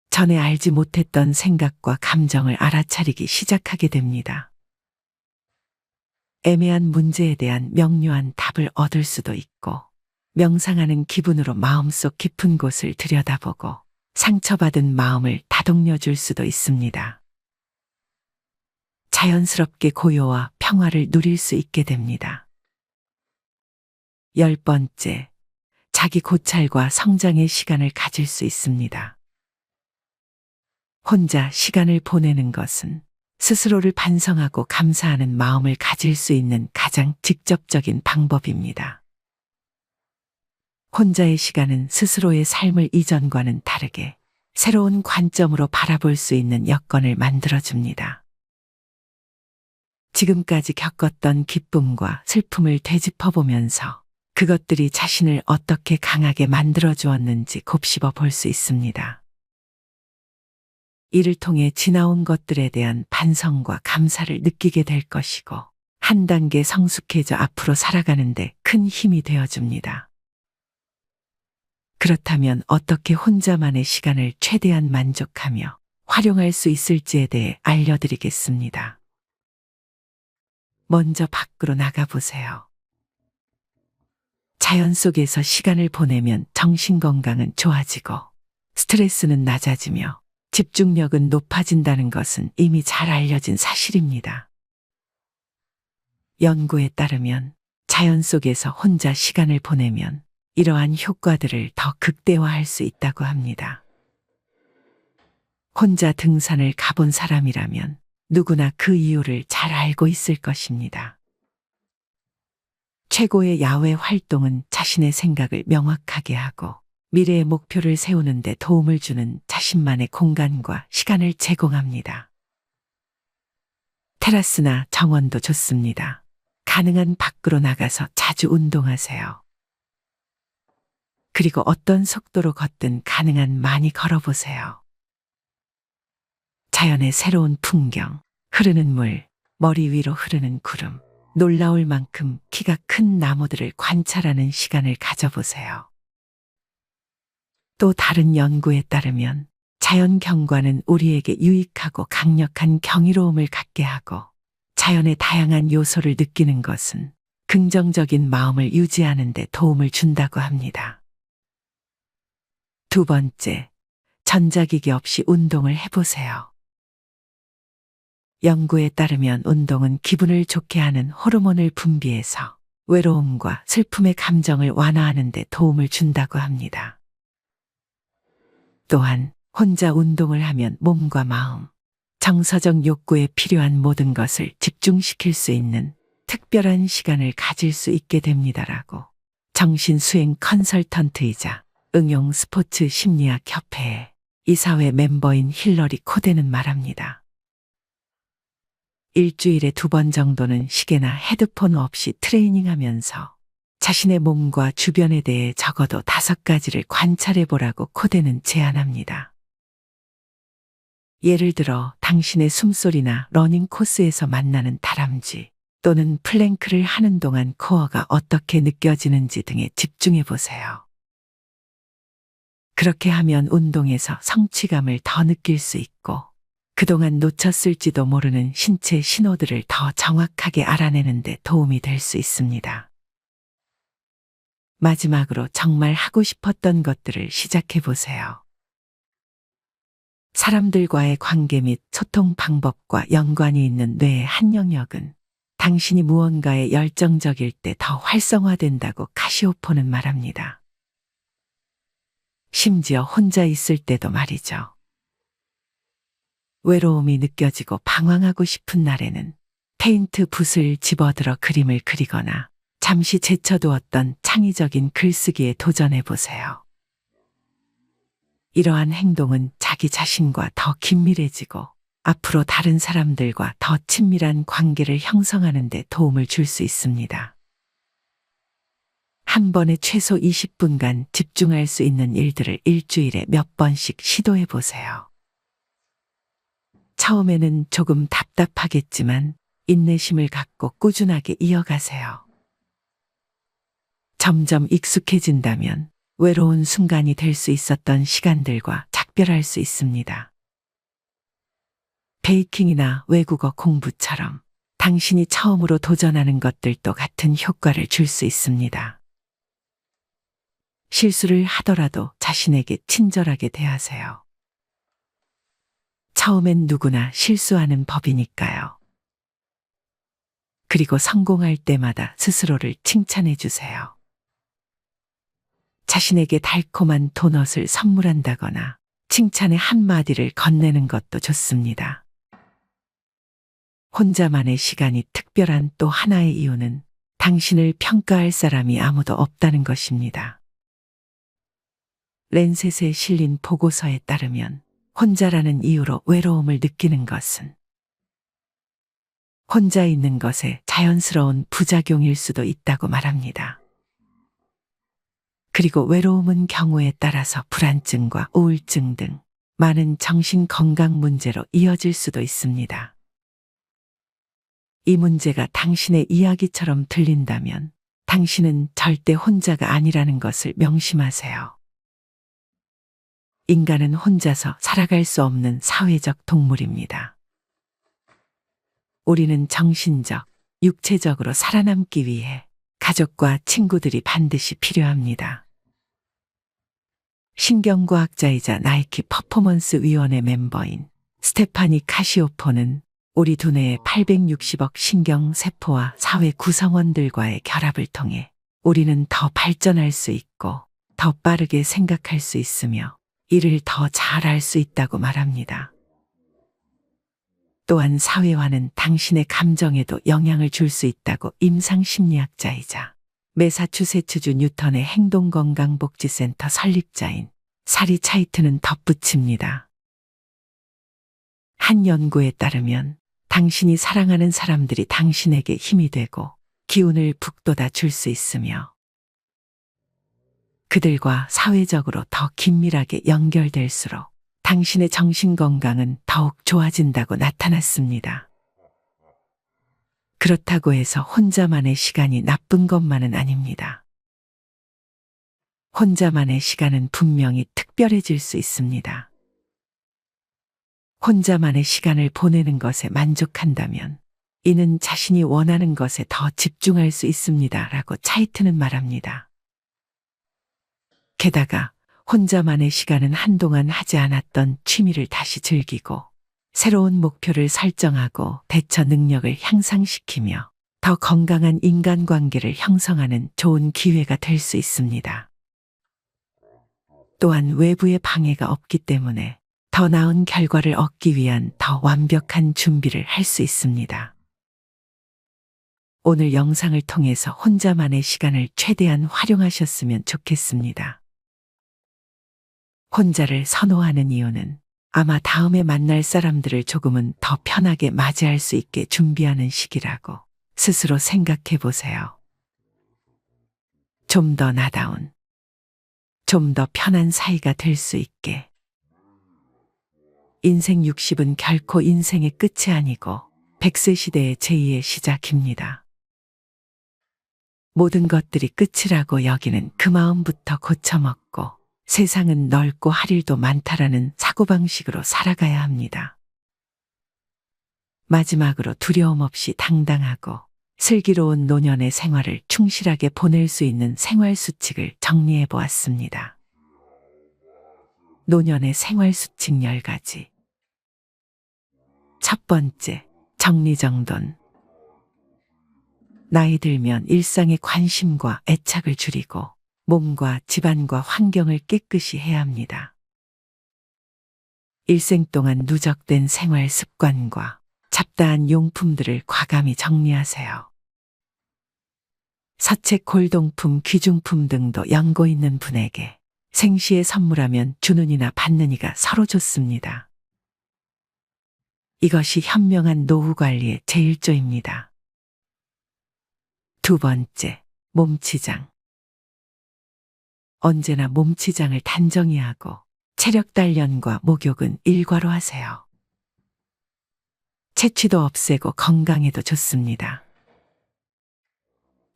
전에 알지 못했던 생각과 감정을 알아차리기 시작하게 됩니다. 애매한 문제에 대한 명료한 답을 얻을 수도 있고 명상하는 기분으로 마음속 깊은 곳을 들여다보고 상처받은 마음을 다독여 줄 수도 있습니다. 자연스럽게 고요와 평화를 누릴 수 있게 됩니다. 10번째, 자기 고찰과 성장의 시간을 가질 수 있습니다. 혼자 시간을 보내는 것은 스스로를 반성하고 감사하는 마음을 가질 수 있는 가장 직접적인 방법입니다. 혼자의 시간은 스스로의 삶을 이전과는 다르게 새로운 관점으로 바라볼 수 있는 여건을 만들어줍니다. 지금까지 겪었던 기쁨과 슬픔을 되짚어보면서 그것들이 자신을 어떻게 강하게 만들어 주었는지 곱씹어 볼 수 있습니다. 이를 통해 지나온 것들에 대한 반성과 감사를 느끼게 될 것이고 한 단계 성숙해져 앞으로 살아가는데 큰 힘이 되어줍니다. 그렇다면 어떻게 혼자만의 시간을 최대한 만족하며 활용할 수 있을지에 대해 알려드리겠습니다. 먼저 밖으로 나가보세요. 자연 속에서 시간을 보내면 정신 건강은 좋아지고 스트레스는 낮아지며 집중력은 높아진다는 것은 이미 잘 알려진 사실입니다. 연구에 따르면 자연 속에서 혼자 시간을 보내면 이러한 효과들을 더 극대화할 수 있다고 합니다. 혼자 등산을 가본 사람이라면 누구나 그 이유를 잘 알고 있을 것입니다. 최고의 야외 활동은 자신의 생각을 명확하게 하고 미래의 목표를 세우는 데 도움을 주는 자신만의 공간과 시간을 제공합니다. 테라스나 정원도 좋습니다. 가능한 밖으로 나가서 자주 운동하세요. 그리고 어떤 속도로 걷든 가능한 많이 걸어보세요. 자연의 새로운 풍경, 흐르는 물, 머리 위로 흐르는 구름, 놀라울 만큼 키가 큰 나무들을 관찰하는 시간을 가져보세요. 또 다른 연구에 따르면 자연 경관은 우리에게 유익하고 강력한 경이로움을 갖게 하고 자연의 다양한 요소를 느끼는 것은 긍정적인 마음을 유지하는 데 도움을 준다고 합니다. 두 번째, 전자기기 없이 운동을 해보세요. 연구에 따르면 운동은 기분을 좋게 하는 호르몬을 분비해서 외로움과 슬픔의 감정을 완화하는 데 도움을 준다고 합니다. 또한 혼자 운동을 하면 몸과 마음, 정서적 욕구에 필요한 모든 것을 집중시킬 수 있는 특별한 시간을 가질 수 있게 됩니다라고 정신수행 컨설턴트이자 응용 스포츠 심리학 협회의 이사회 멤버인 힐러리 코데는 말합니다. 일주일에 2번 정도는 시계나 헤드폰 없이 트레이닝하면서 자신의 몸과 주변에 대해 적어도 5가지를 관찰해 보라고 코데는 제안합니다. 예를 들어 당신의 숨소리나 러닝 코스에서 만나는 다람쥐 또는 플랭크를 하는 동안 코어가 어떻게 느껴지는지 등에 집중해 보세요. 그렇게 하면 운동에서 성취감을 더 느낄 수 있고 그동안 놓쳤을지도 모르는 신체 신호들을 더 정확하게 알아내는 데 도움이 될 수 있습니다. 마지막으로 정말 하고 싶었던 것들을 시작해 보세요. 사람들과의 관계 및 소통 방법과 연관이 있는 뇌의 한 영역은 당신이 무언가에 열정적일 때 더 활성화된다고 카시오포는 말합니다. 심지어 혼자 있을 때도 말이죠. 외로움이 느껴지고 방황하고 싶은 날에는 페인트 붓을 집어들어 그림을 그리거나 잠시 제쳐두었던 창의적인 글쓰기에 도전해 보세요. 이러한 행동은 자기 자신과 더 긴밀해지고 앞으로 다른 사람들과 더 친밀한 관계를 형성하는 데 도움을 줄 수 있습니다. 한 번에 최소 20분간 집중할 수 있는 일들을 일주일에 몇 번씩 시도해 보세요. 처음에는 조금 답답하겠지만 인내심을 갖고 꾸준하게 이어가세요. 점점 익숙해진다면 외로운 순간이 될 수 있었던 시간들과 작별할 수 있습니다. 베이킹이나 외국어 공부처럼 당신이 처음으로 도전하는 것들도 같은 효과를 줄 수 있습니다. 실수를 하더라도 자신에게 친절하게 대하세요. 처음엔 누구나 실수하는 법이니까요. 그리고 성공할 때마다 스스로를 칭찬해 주세요. 자신에게 달콤한 도넛을 선물한다거나 칭찬의 한마디를 건네는 것도 좋습니다. 혼자만의 시간이 특별한 또 하나의 이유는 당신을 평가할 사람이 아무도 없다는 것입니다. 랜셋에 실린 보고서에 따르면 혼자라는 이유로 외로움을 느끼는 것은 혼자 있는 것에 자연스러운 부작용일 수도 있다고 말합니다. 그리고 외로움은 경우에 따라서 불안증과 우울증 등 많은 정신 건강 문제로 이어질 수도 있습니다. 이 문제가 당신의 이야기처럼 들린다면 당신은 절대 혼자가 아니라는 것을 명심하세요. 인간은 혼자서 살아갈 수 없는 사회적 동물입니다. 우리는 정신적, 육체적으로 살아남기 위해 가족과 친구들이 반드시 필요합니다. 신경과학자이자 나이키 퍼포먼스 위원회 멤버인 스테파니 카시오포는 우리 두뇌의 860억 신경세포와 사회 구성원들과의 결합을 통해 우리는 더 발전할 수 있고 더 빠르게 생각할 수 있으며 일을 더 잘할 수 있다고 말합니다. 또한 사회화는 당신의 감정에도 영향을 줄 수 있다고 임상심리학자이자 매사추세츠주 뉴턴의 행동건강복지센터 설립자인 사리 차이트는 덧붙입니다. 한 연구에 따르면 당신이 사랑하는 사람들이 당신에게 힘이 되고 기운을 북돋아 줄 수 있으며 그들과 사회적으로 더 긴밀하게 연결될수록 당신의 정신건강은 더욱 좋아진다고 나타났습니다. 그렇다고 해서 혼자만의 시간이 나쁜 것만은 아닙니다. 혼자만의 시간은 분명히 특별해질 수 있습니다. 혼자만의 시간을 보내는 것에 만족한다면 이는 자신이 원하는 것에 더 집중할 수 있습니다. 라고 차이트는 말합니다. 게다가 혼자만의 시간은 한동안 하지 않았던 취미를 다시 즐기고 새로운 목표를 설정하고 대처 능력을 향상시키며 더 건강한 인간관계를 형성하는 좋은 기회가 될 수 있습니다. 또한 외부의 방해가 없기 때문에 더 나은 결과를 얻기 위한 더 완벽한 준비를 할 수 있습니다. 오늘 영상을 통해서 혼자만의 시간을 최대한 활용하셨으면 좋겠습니다. 혼자를 선호하는 이유는 아마 다음에 만날 사람들을 조금은 더 편하게 맞이할 수 있게 준비하는 시기라고 스스로 생각해 보세요. 좀 더 나다운, 좀 더 편한 사이가 될 수 있게. 인생 60은 결코 인생의 끝이 아니고 100세 시대의 제2의 시작입니다. 모든 것들이 끝이라고 여기는 그 마음부터 고쳐먹고 세상은 넓고 할 일도 많다라는 사고방식으로 살아가야 합니다. 마지막으로 두려움 없이 당당하고 슬기로운 노년의 생활을 충실하게 보낼 수 있는 생활 수칙을 정리해 보았습니다. 노년의 생활 수칙 10가지. 첫 번째, 정리정돈. 나이 들면 일상의 관심과 애착을 줄이고 몸과 집안과 환경을 깨끗이 해야 합니다. 일생 동안 누적된 생활 습관과 잡다한 용품들을 과감히 정리하세요. 서책, 골동품, 귀중품 등도 연고 있는 분에게 생시에 선물하면 주는 이나 받는 이가 서로 좋습니다. 이것이 현명한 노후 관리의 제1조입니다. 두 번째, 몸치장. 언제나 몸치장을 단정히 하고 체력 단련과 목욕은 일과로 하세요. 체취도 없애고 건강에도 좋습니다.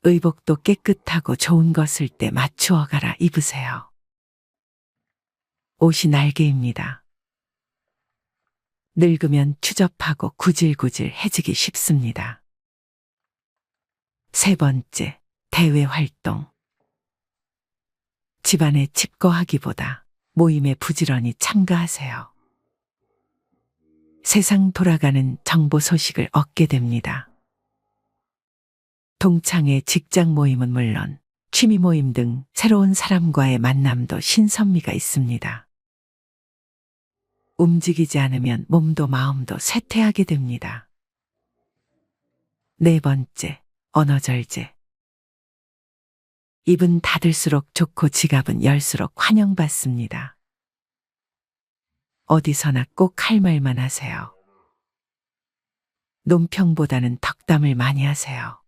의복도 깨끗하고 좋은 것을 때 맞추어 갈아 입으세요. 옷이 날개입니다. 늙으면 추접하고 구질구질해지기 쉽습니다. 세 번째, 대외 활동. 집안에 집거하기보다 모임에 부지런히 참가하세요. 세상 돌아가는 정보 소식을 얻게 됩니다. 동창회, 직장 모임은 물론 취미 모임 등 새로운 사람과의 만남도 신선미가 있습니다. 움직이지 않으면 몸도 마음도 쇠퇴하게 됩니다. 네 번째, 언어절제. 입은 닫을수록 좋고 지갑은 열수록 환영받습니다. 어디서나 꼭 할 말만 하세요. 논평보다는 덕담을 많이 하세요.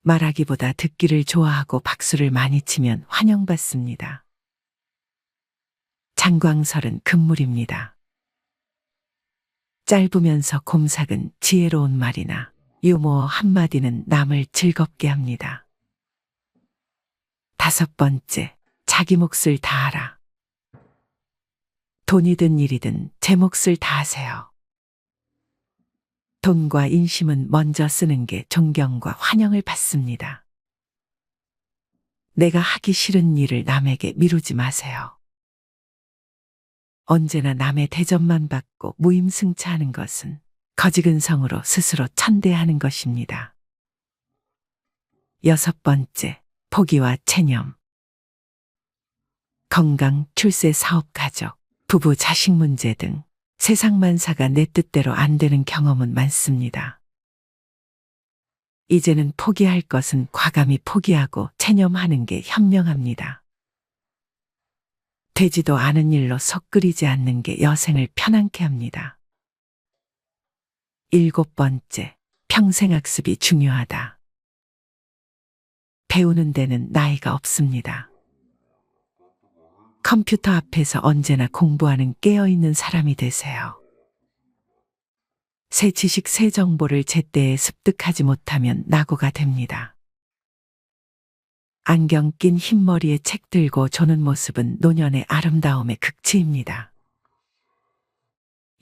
말하기보다 듣기를 좋아하고 박수를 많이 치면 환영받습니다. 장광설은 금물입니다. 짧으면서 곰삭은 지혜로운 말이나 유머 한마디는 남을 즐겁게 합니다. 다섯 번째, 자기 몫을 다하라. 돈이든 일이든 제 몫을 다하세요. 돈과 인심은 먼저 쓰는 게 존경과 환영을 받습니다. 내가 하기 싫은 일을 남에게 미루지 마세요. 언제나 남의 대접만 받고 무임승차하는 것은 거지근성으로 스스로 천대하는 것입니다. 여섯 번째, 포기와 체념. 건강, 출세, 사업, 가족, 부부, 자식 문제 등 세상 만사가 내 뜻대로 안 되는 경험은 많습니다. 이제는 포기할 것은 과감히 포기하고 체념하는 게 현명합니다. 되지도 않은 일로 속 끓이지 않는 게 여생을 편안케 합니다. 7번째, 평생학습이 중요하다. 배우는 데는 나이가 없습니다. 컴퓨터 앞에서 언제나 공부하는 깨어있는 사람이 되세요. 새 지식, 새 정보를 제때에 습득하지 못하면 낙오가 됩니다. 안경 낀 흰머리에 책 들고 조는 모습은 노년의 아름다움의 극치입니다.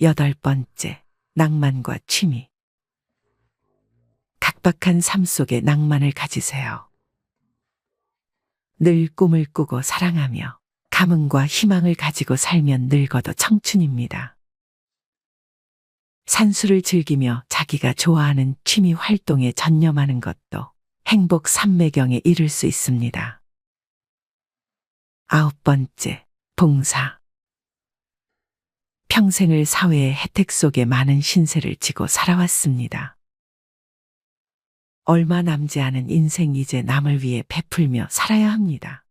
8번째, 낭만과 취미. 각박한 삶 속에 낭만을 가지세요. 늘 꿈을 꾸고 사랑하며 감흥과 희망을 가지고 살면 늙어도 청춘입니다. 산수를 즐기며 자기가 좋아하는 취미 활동에 전념하는 것도 행복 삼매경에 이를 수 있습니다. 9번째, 봉사. 평생을 사회의 혜택 속에 많은 신세를 지고 살아왔습니다. 얼마 남지 않은 인생, 이제 남을 위해 베풀며 살아야 합니다.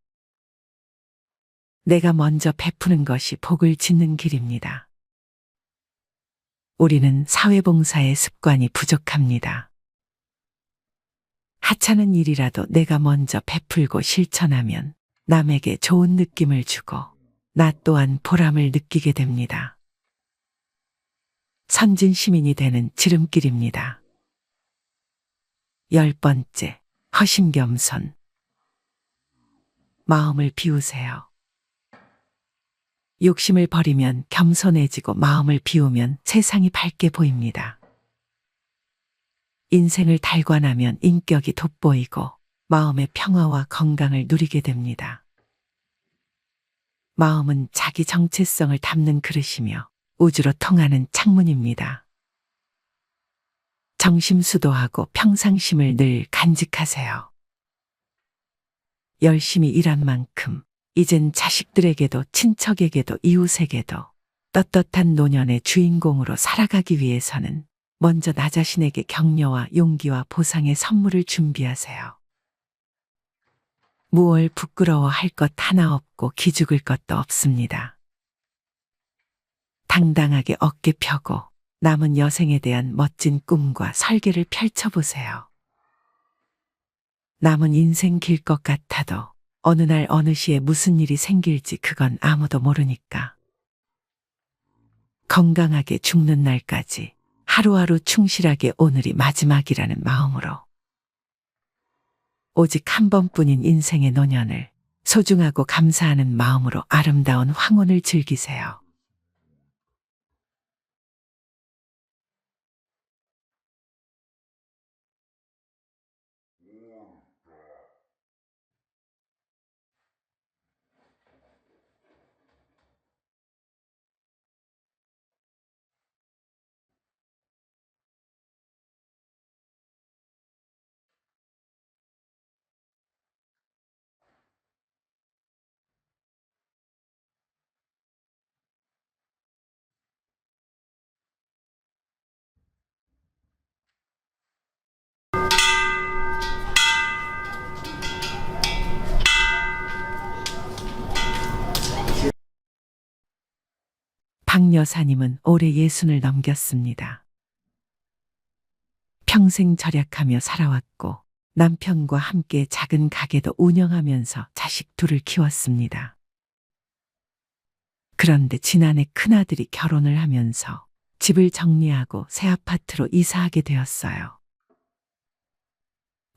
내가 먼저 베푸는 것이 복을 짓는 길입니다. 우리는 사회봉사의 습관이 부족합니다. 하찮은 일이라도 내가 먼저 베풀고 실천하면 남에게 좋은 느낌을 주고 나 또한 보람을 느끼게 됩니다. 선진 시민이 되는 지름길입니다. 10번째, 허심겸손. 마음을 비우세요. 욕심을 버리면 겸손해지고 마음을 비우면 세상이 밝게 보입니다. 인생을 달관하면 인격이 돋보이고 마음의 평화와 건강을 누리게 됩니다. 마음은 자기 정체성을 담는 그릇이며 우주로 통하는 창문입니다. 정심수도하고 평상심을 늘 간직하세요. 열심히 일한 만큼 이젠 자식들에게도 친척에게도 이웃에게도 떳떳한 노년의 주인공으로 살아가기 위해서는 먼저 나 자신에게 격려와 용기와 보상의 선물을 준비하세요. 무얼 부끄러워할 것 하나 없고 기죽을 것도 없습니다. 당당하게 어깨 펴고 남은 여생에 대한 멋진 꿈과 설계를 펼쳐보세요. 남은 인생 길 것 같아도 어느 날 어느 시에 무슨 일이 생길지 그건 아무도 모르니까. 건강하게 죽는 날까지 하루하루 충실하게 오늘이 마지막이라는 마음으로 오직 한 번뿐인 인생의 노년을 소중하고 감사하는 마음으로 아름다운 황혼을 즐기세요. 박 여사님은 올해 60을 넘겼습니다. 평생 절약하며 살아왔고 남편과 함께 작은 가게도 운영하면서 자식 둘을 키웠습니다. 그런데 지난해 큰아들이 결혼을 하면서 집을 정리하고 새 아파트로 이사하게 되었어요.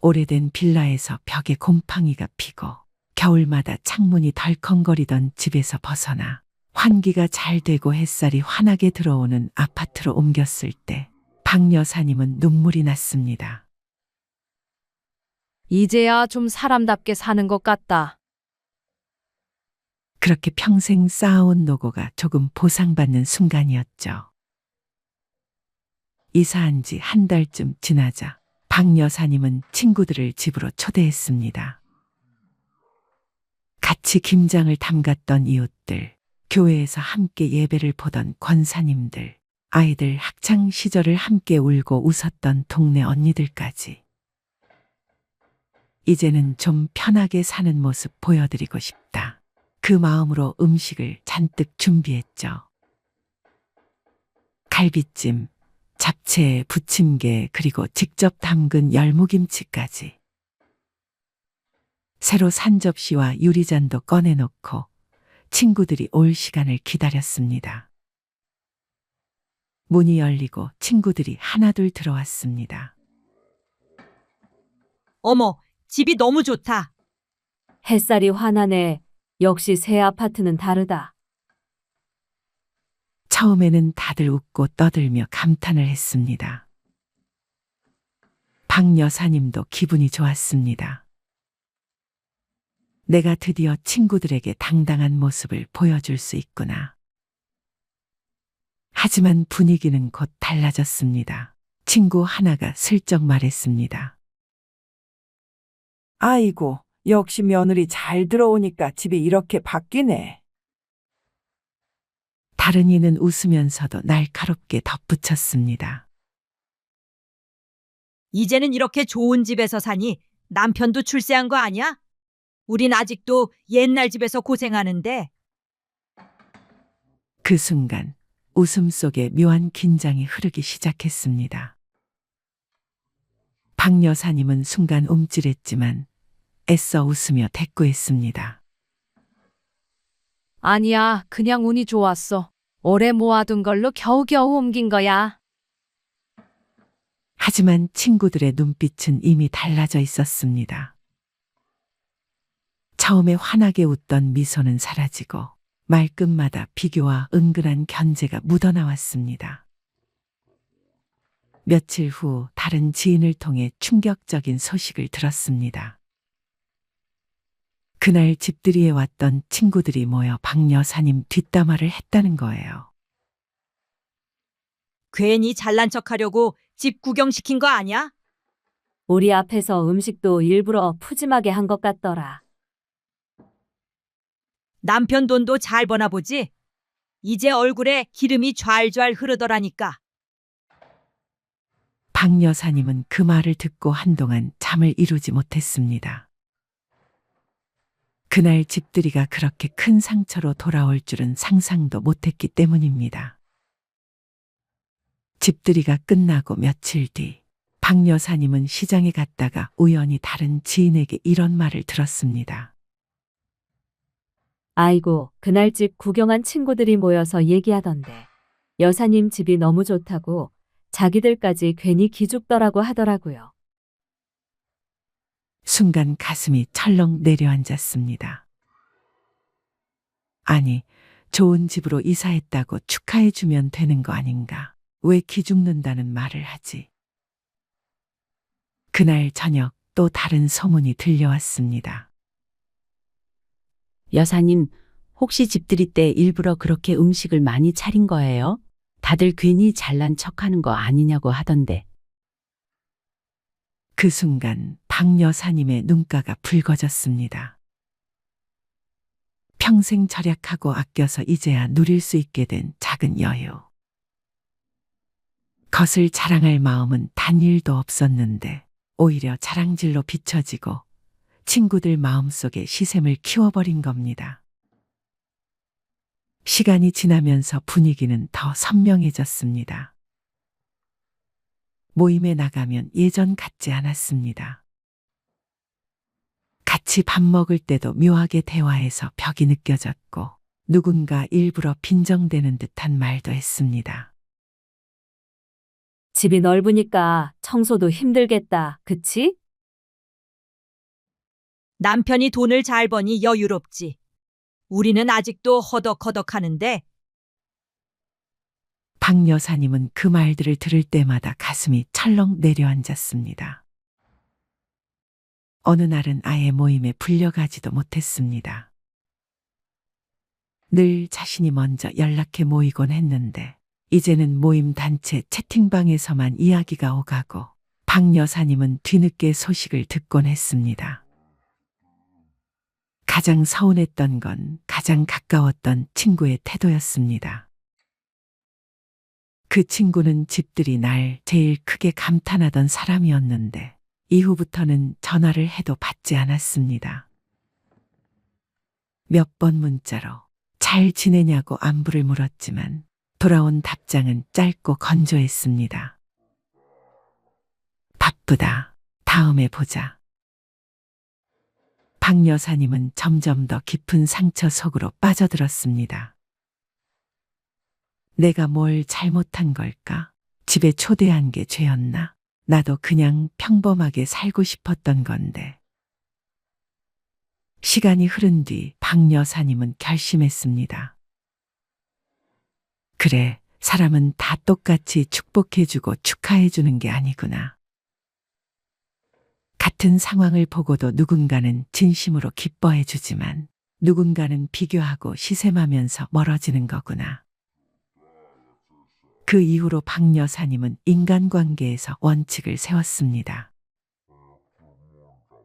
오래된 빌라에서 벽에 곰팡이가 피고 겨울마다 창문이 덜컹거리던 집에서 벗어나 환기가 잘 되고 햇살이 환하게 들어오는 아파트로 옮겼을 때 박 여사님은 눈물이 났습니다. 이제야 좀 사람답게 사는 것 같다. 그렇게 평생 쌓아온 노고가 조금 보상받는 순간이었죠. 이사한 지 한 달쯤 지나자 박 여사님은 친구들을 집으로 초대했습니다. 같이 김장을 담갔던 이웃들, 교회에서 함께 예배를 보던 권사님들, 아이들 학창 시절을 함께 울고 웃었던 동네 언니들까지. 이제는 좀 편하게 사는 모습 보여드리고 싶다. 그 마음으로 음식을 잔뜩 준비했죠. 갈비찜, 잡채, 부침개, 그리고 직접 담근 열무김치까지. 새로 산 접시와 유리잔도 꺼내놓고 친구들이 올 시간을 기다렸습니다. 문이 열리고 친구들이 하나둘 들어왔습니다. 어머, 집이 너무 좋다. 햇살이 환하네. 역시 새 아파트는 다르다. 처음에는 다들 웃고 떠들며 감탄을 했습니다. 박 여사님도 기분이 좋았습니다. 내가 드디어 친구들에게 당당한 모습을 보여줄 수 있구나. 하지만 분위기는 곧 달라졌습니다. 친구 하나가 슬쩍 말했습니다. 아이고, 역시 며느리 잘 들어오니까 집이 이렇게 바뀌네. 다른 이는 웃으면서도 날카롭게 덧붙였습니다. 이제는 이렇게 좋은 집에서 사니 남편도 출세한 거 아니야? 우린 아직도 옛날 집에서 고생하는데. 그 순간 웃음 속에 묘한 긴장이 흐르기 시작했습니다. 박 여사님은 순간 움찔했지만 애써 웃으며 대꾸했습니다. 아니야, 그냥 운이 좋았어. 오래 모아둔 걸로 겨우겨우 옮긴 거야. 하지만 친구들의 눈빛은 이미 달라져 있었습니다. 처음에 환하게 웃던 미소는 사라지고 말끝마다 비교와 은근한 견제가 묻어나왔습니다. 며칠 후 다른 지인을 통해 충격적인 소식을 들었습니다. 그날 집들이에 왔던 친구들이 모여 박 여사님 뒷담화를 했다는 거예요. 괜히 잘난 척하려고 집 구경시킨 거 아니야? 우리 앞에서 음식도 일부러 푸짐하게 한 것 같더라. 남편 돈도 잘 버나 보지? 이제 얼굴에 기름이 좔좔 흐르더라니까. 박 여사님은 그 말을 듣고 한동안 잠을 이루지 못했습니다. 그날 집들이가 그렇게 큰 상처로 돌아올 줄은 상상도 못했기 때문입니다. 집들이가 끝나고 며칠 뒤, 박 여사님은 시장에 갔다가 우연히 다른 지인에게 이런 말을 들었습니다. 아이고, 그날 집 구경한 친구들이 모여서 얘기하던데. 여사님 집이 너무 좋다고 자기들까지 괜히 기죽더라고 하더라고요. 순간 가슴이 철렁 내려앉았습니다. 아니, 좋은 집으로 이사했다고 축하해주면 되는 거 아닌가? 왜 기죽는다는 말을 하지? 그날 저녁 또 다른 소문이 들려왔습니다. 여사님, 혹시 집들이 때 일부러 그렇게 음식을 많이 차린 거예요? 다들 괜히 잘난 척하는 거 아니냐고 하던데. 그 순간 박 여사님의 눈가가 붉어졌습니다. 평생 절약하고 아껴서 이제야 누릴 수 있게 된 작은 여유. 것을 자랑할 마음은 단 1도 없었는데 오히려 자랑질로 비춰지고 친구들 마음속에 시샘을 키워버린 겁니다. 시간이 지나면서 분위기는 더 선명해졌습니다. 모임에 나가면 예전 같지 않았습니다. 같이 밥 먹을 때도 묘하게 대화해서 벽이 느껴졌고 누군가 일부러 빈정대는 듯한 말도 했습니다. 집이 넓으니까 청소도 힘들겠다. 그치? 남편이 돈을 잘 버니 여유롭지. 우리는 아직도 허덕허덕 하는데. 박 여사님은 그 말들을 들을 때마다 가슴이 철렁 내려앉았습니다. 어느 날은 아예 모임에 불려가지도 못했습니다. 늘 자신이 먼저 연락해 모이곤 했는데 이제는 모임 단체 채팅방에서만 이야기가 오가고 박 여사님은 뒤늦게 소식을 듣곤 했습니다. 가장 서운했던 건 가장 가까웠던 친구의 태도였습니다. 그 친구는 집들이 날 제일 크게 감탄하던 사람이었는데 이후부터는 전화를 해도 받지 않았습니다. 몇 번 문자로 잘 지내냐고 안부를 물었지만 돌아온 답장은 짧고 건조했습니다. 바쁘다. 다음에 보자. 박 여사님은 점점 더 깊은 상처 속으로 빠져들었습니다. 내가 뭘 잘못한 걸까? 집에 초대한 게 죄였나? 나도 그냥 평범하게 살고 싶었던 건데. 시간이 흐른 뒤 박 여사님은 결심했습니다. 그래, 사람은 다 똑같이 축복해주고 축하해주는 게 아니구나. 같은 상황을 보고도 누군가는 진심으로 기뻐해주지만 누군가는 비교하고 시샘하면서 멀어지는 거구나. 그 이후로 박 여사님은 인간관계에서 원칙을 세웠습니다.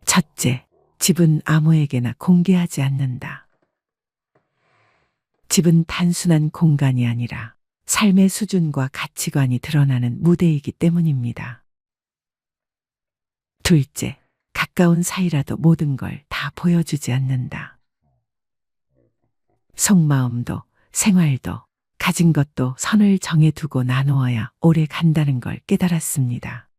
첫째, 집은 아무에게나 공개하지 않는다. 집은 단순한 공간이 아니라 삶의 수준과 가치관이 드러나는 무대이기 때문입니다. 둘째, 가까운 사이라도 모든 걸 다 보여주지 않는다. 속마음도 생활도 가진 것도 선을 정해두고 나누어야 오래 간다는 걸 깨달았습니다.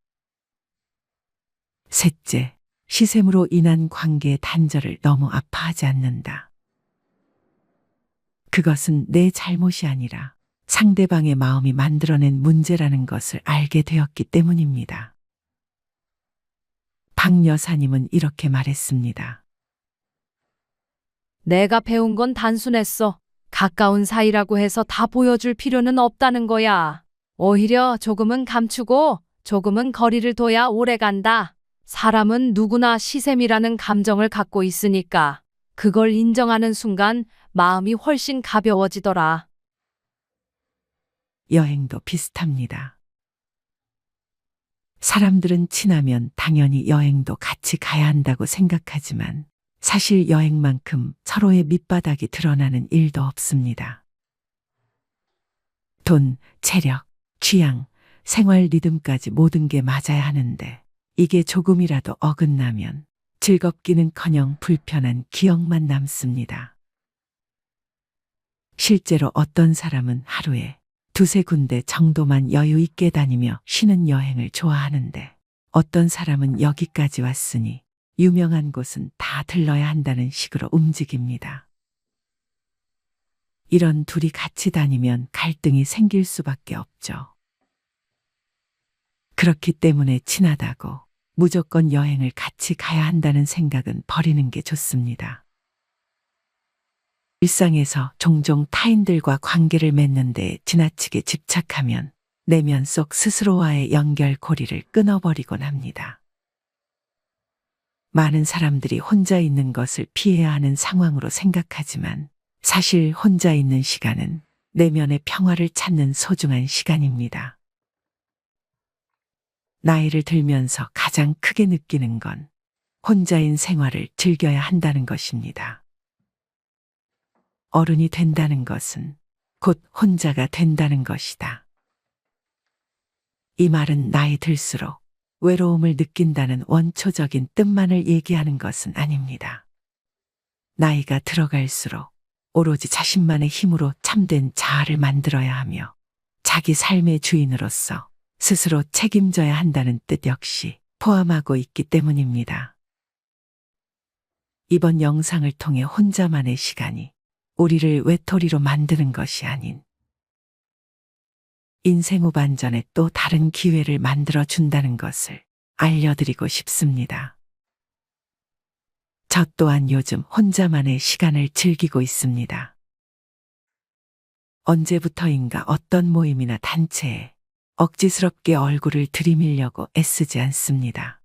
셋째, 시샘으로 인한 관계의 단절을 너무 아파하지 않는다. 그것은 내 잘못이 아니라 상대방의 마음이 만들어낸 문제라는 것을 알게 되었기 때문입니다. 박 여사님은 이렇게 말했습니다. 내가 배운 건 단순했어. 가까운 사이라고 해서 다 보여줄 필요는 없다는 거야. 오히려 조금은 감추고 조금은 거리를 둬야 오래 간다. 사람은 누구나 시샘이라는 감정을 갖고 있으니까 그걸 인정하는 순간 마음이 훨씬 가벼워지더라. 여행도 비슷합니다. 사람들은 친하면 당연히 여행도 같이 가야 한다고 생각하지만 사실 여행만큼 서로의 밑바닥이 드러나는 일도 없습니다. 돈, 체력, 취향, 생활 리듬까지 모든 게 맞아야 하는데 이게 조금이라도 어긋나면 즐겁기는커녕 불편한 기억만 남습니다. 실제로 어떤 사람은 하루에 두세 군데 정도만 여유 있게 다니며 쉬는 여행을 좋아하는데 어떤 사람은 여기까지 왔으니 유명한 곳은 다 들러야 한다는 식으로 움직입니다. 이런 둘이 같이 다니면 갈등이 생길 수밖에 없죠. 그렇기 때문에 친하다고 무조건 여행을 같이 가야 한다는 생각은 버리는 게 좋습니다. 일상에서 종종 타인들과 관계를 맺는 데 지나치게 집착하면 내면 속 스스로와의 연결고리를 끊어버리곤 합니다. 많은 사람들이 혼자 있는 것을 피해야 하는 상황으로 생각하지만 사실 혼자 있는 시간은 내면의 평화를 찾는 소중한 시간입니다. 나이를 들면서 가장 크게 느끼는 건 혼자인 생활을 즐겨야 한다는 것입니다. 어른이 된다는 것은 곧 혼자가 된다는 것이다. 이 말은 나이 들수록 외로움을 느낀다는 원초적인 뜻만을 얘기하는 것은 아닙니다. 나이가 들어갈수록 오로지 자신만의 힘으로 참된 자아를 만들어야 하며 자기 삶의 주인으로서 스스로 책임져야 한다는 뜻 역시 포함하고 있기 때문입니다. 이번 영상을 통해 혼자만의 시간이 우리를 외톨이로 만드는 것이 아닌 인생 후반전에 또 다른 기회를 만들어 준다는 것을 알려드리고 싶습니다. 저 또한 요즘 혼자만의 시간을 즐기고 있습니다. 언제부터인가 어떤 모임이나 단체에 억지스럽게 얼굴을 들이밀려고 애쓰지 않습니다.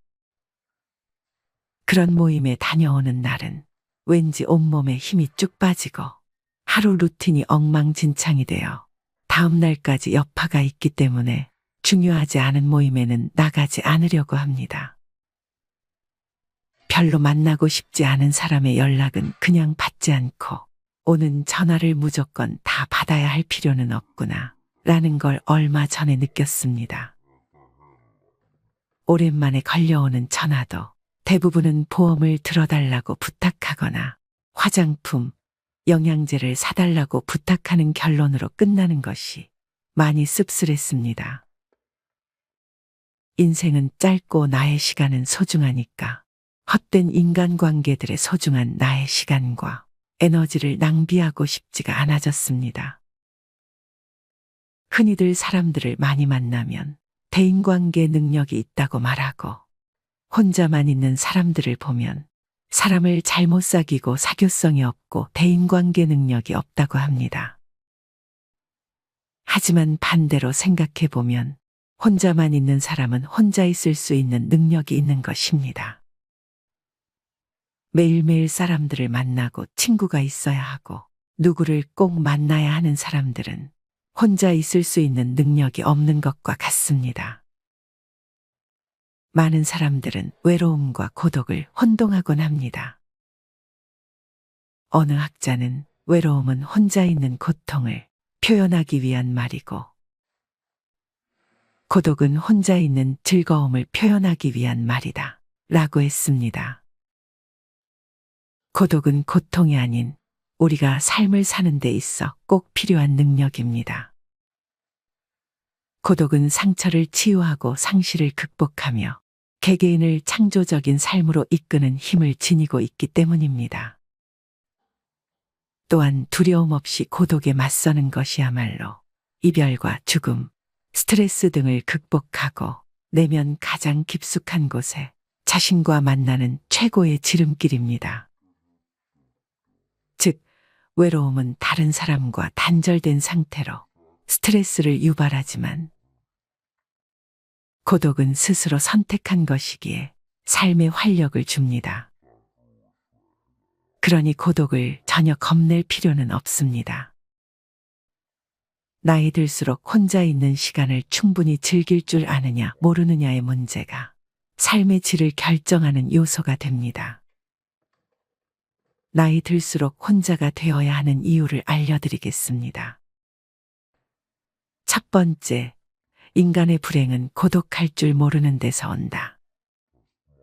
그런 모임에 다녀오는 날은 왠지 온몸에 힘이 쭉 빠지고 하루 루틴이 엉망진창이 되어 다음 날까지 여파가 있기 때문에 중요하지 않은 모임에는 나가지 않으려고 합니다. 별로 만나고 싶지 않은 사람의 연락은 그냥 받지 않고 오는 전화를 무조건 다 받아야 할 필요는 없구나 라는 걸 얼마 전에 느꼈습니다. 오랜만에 걸려오는 전화도 대부분은 보험을 들어달라고 부탁하거나 화장품, 영양제를 사달라고 부탁하는 결론으로 끝나는 것이 많이 씁쓸했습니다. 인생은 짧고 나의 시간은 소중하니까 헛된 인간관계들의 소중한 나의 시간과 에너지를 낭비하고 싶지가 않아졌습니다. 흔히들 사람들을 많이 만나면 대인관계 능력이 있다고 말하고 혼자만 있는 사람들을 보면 사람을 잘못 사귀고 사교성이 없고 대인관계 능력이 없다고 합니다. 하지만 반대로 생각해 보면 혼자만 있는 사람은 혼자 있을 수 있는 능력이 있는 것입니다. 매일매일 사람들을 만나고 친구가 있어야 하고 누구를 꼭 만나야 하는 사람들은 혼자 있을 수 있는 능력이 없는 것과 같습니다. 많은 사람들은 외로움과 고독을 혼동하곤 합니다. 어느 학자는 외로움은 혼자 있는 고통을 표현하기 위한 말이고 고독은 혼자 있는 즐거움을 표현하기 위한 말이다 라고 했습니다. 고독은 고통이 아닌 우리가 삶을 사는 데 있어 꼭 필요한 능력입니다. 고독은 상처를 치유하고 상실을 극복하며 개개인을 창조적인 삶으로 이끄는 힘을 지니고 있기 때문입니다. 또한 두려움 없이 고독에 맞서는 것이야말로 이별과 죽음, 스트레스 등을 극복하고 내면 가장 깊숙한 곳에 자신과 만나는 최고의 지름길입니다. 즉, 외로움은 다른 사람과 단절된 상태로 스트레스를 유발하지만 고독은 스스로 선택한 것이기에 삶에 활력을 줍니다. 그러니 고독을 전혀 겁낼 필요는 없습니다. 나이 들수록 혼자 있는 시간을 충분히 즐길 줄 아느냐 모르느냐의 문제가 삶의 질을 결정하는 요소가 됩니다. 나이 들수록 혼자가 되어야 하는 이유를 알려드리겠습니다. 첫 번째, 인간의 불행은 고독할 줄 모르는 데서 온다.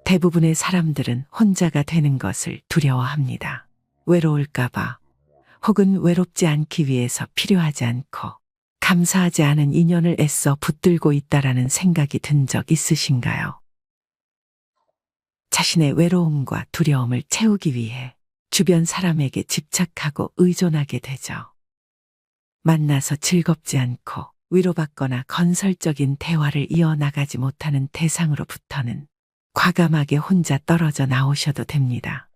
대부분의 사람들은 혼자가 되는 것을 두려워합니다. 외로울까봐 혹은 외롭지 않기 위해서 필요하지 않고 감사하지 않은 인연을 애써 붙들고 있다라는 생각이 든 적 있으신가요? 자신의 외로움과 두려움을 채우기 위해 주변 사람에게 집착하고 의존하게 되죠. 만나서 즐겁지 않고 위로받거나 건설적인 대화를 이어나가지 못하는 대상으로부터는 과감하게 혼자 떨어져 나오셔도 됩니다.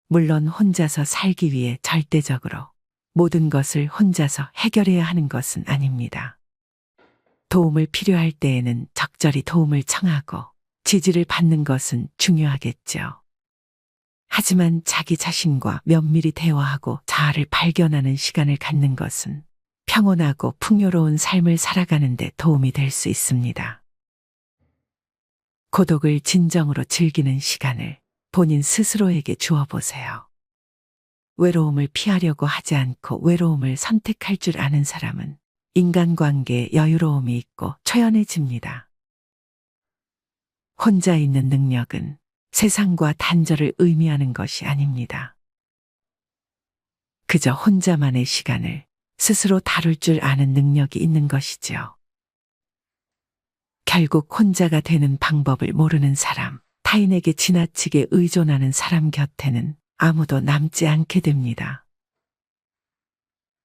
물론 혼자서 살기 위해 절대적으로 모든 것을 혼자서 해결해야 하는 것은 아닙니다. 도움을 필요할 때에는 적절히 도움을 청하고 지지를 받는 것은 중요하겠죠. 하지만 자기 자신과 면밀히 대화하고 자아를 발견하는 시간을 갖는 것은 평온하고 풍요로운 삶을 살아가는 데 도움이 될 수 있습니다. 고독을 진정으로 즐기는 시간을 본인 스스로에게 주어 보세요. 외로움을 피하려고 하지 않고 외로움을 선택할 줄 아는 사람은 인간관계에 여유로움이 있고 초연해집니다. 혼자 있는 능력은 세상과 단절을 의미하는 것이 아닙니다. 그저 혼자만의 시간을 스스로 다룰 줄 아는 능력이 있는 것이지요. 결국 혼자가 되는 방법을 모르는 사람, 타인에게 지나치게 의존하는 사람 곁에는 아무도 남지 않게 됩니다.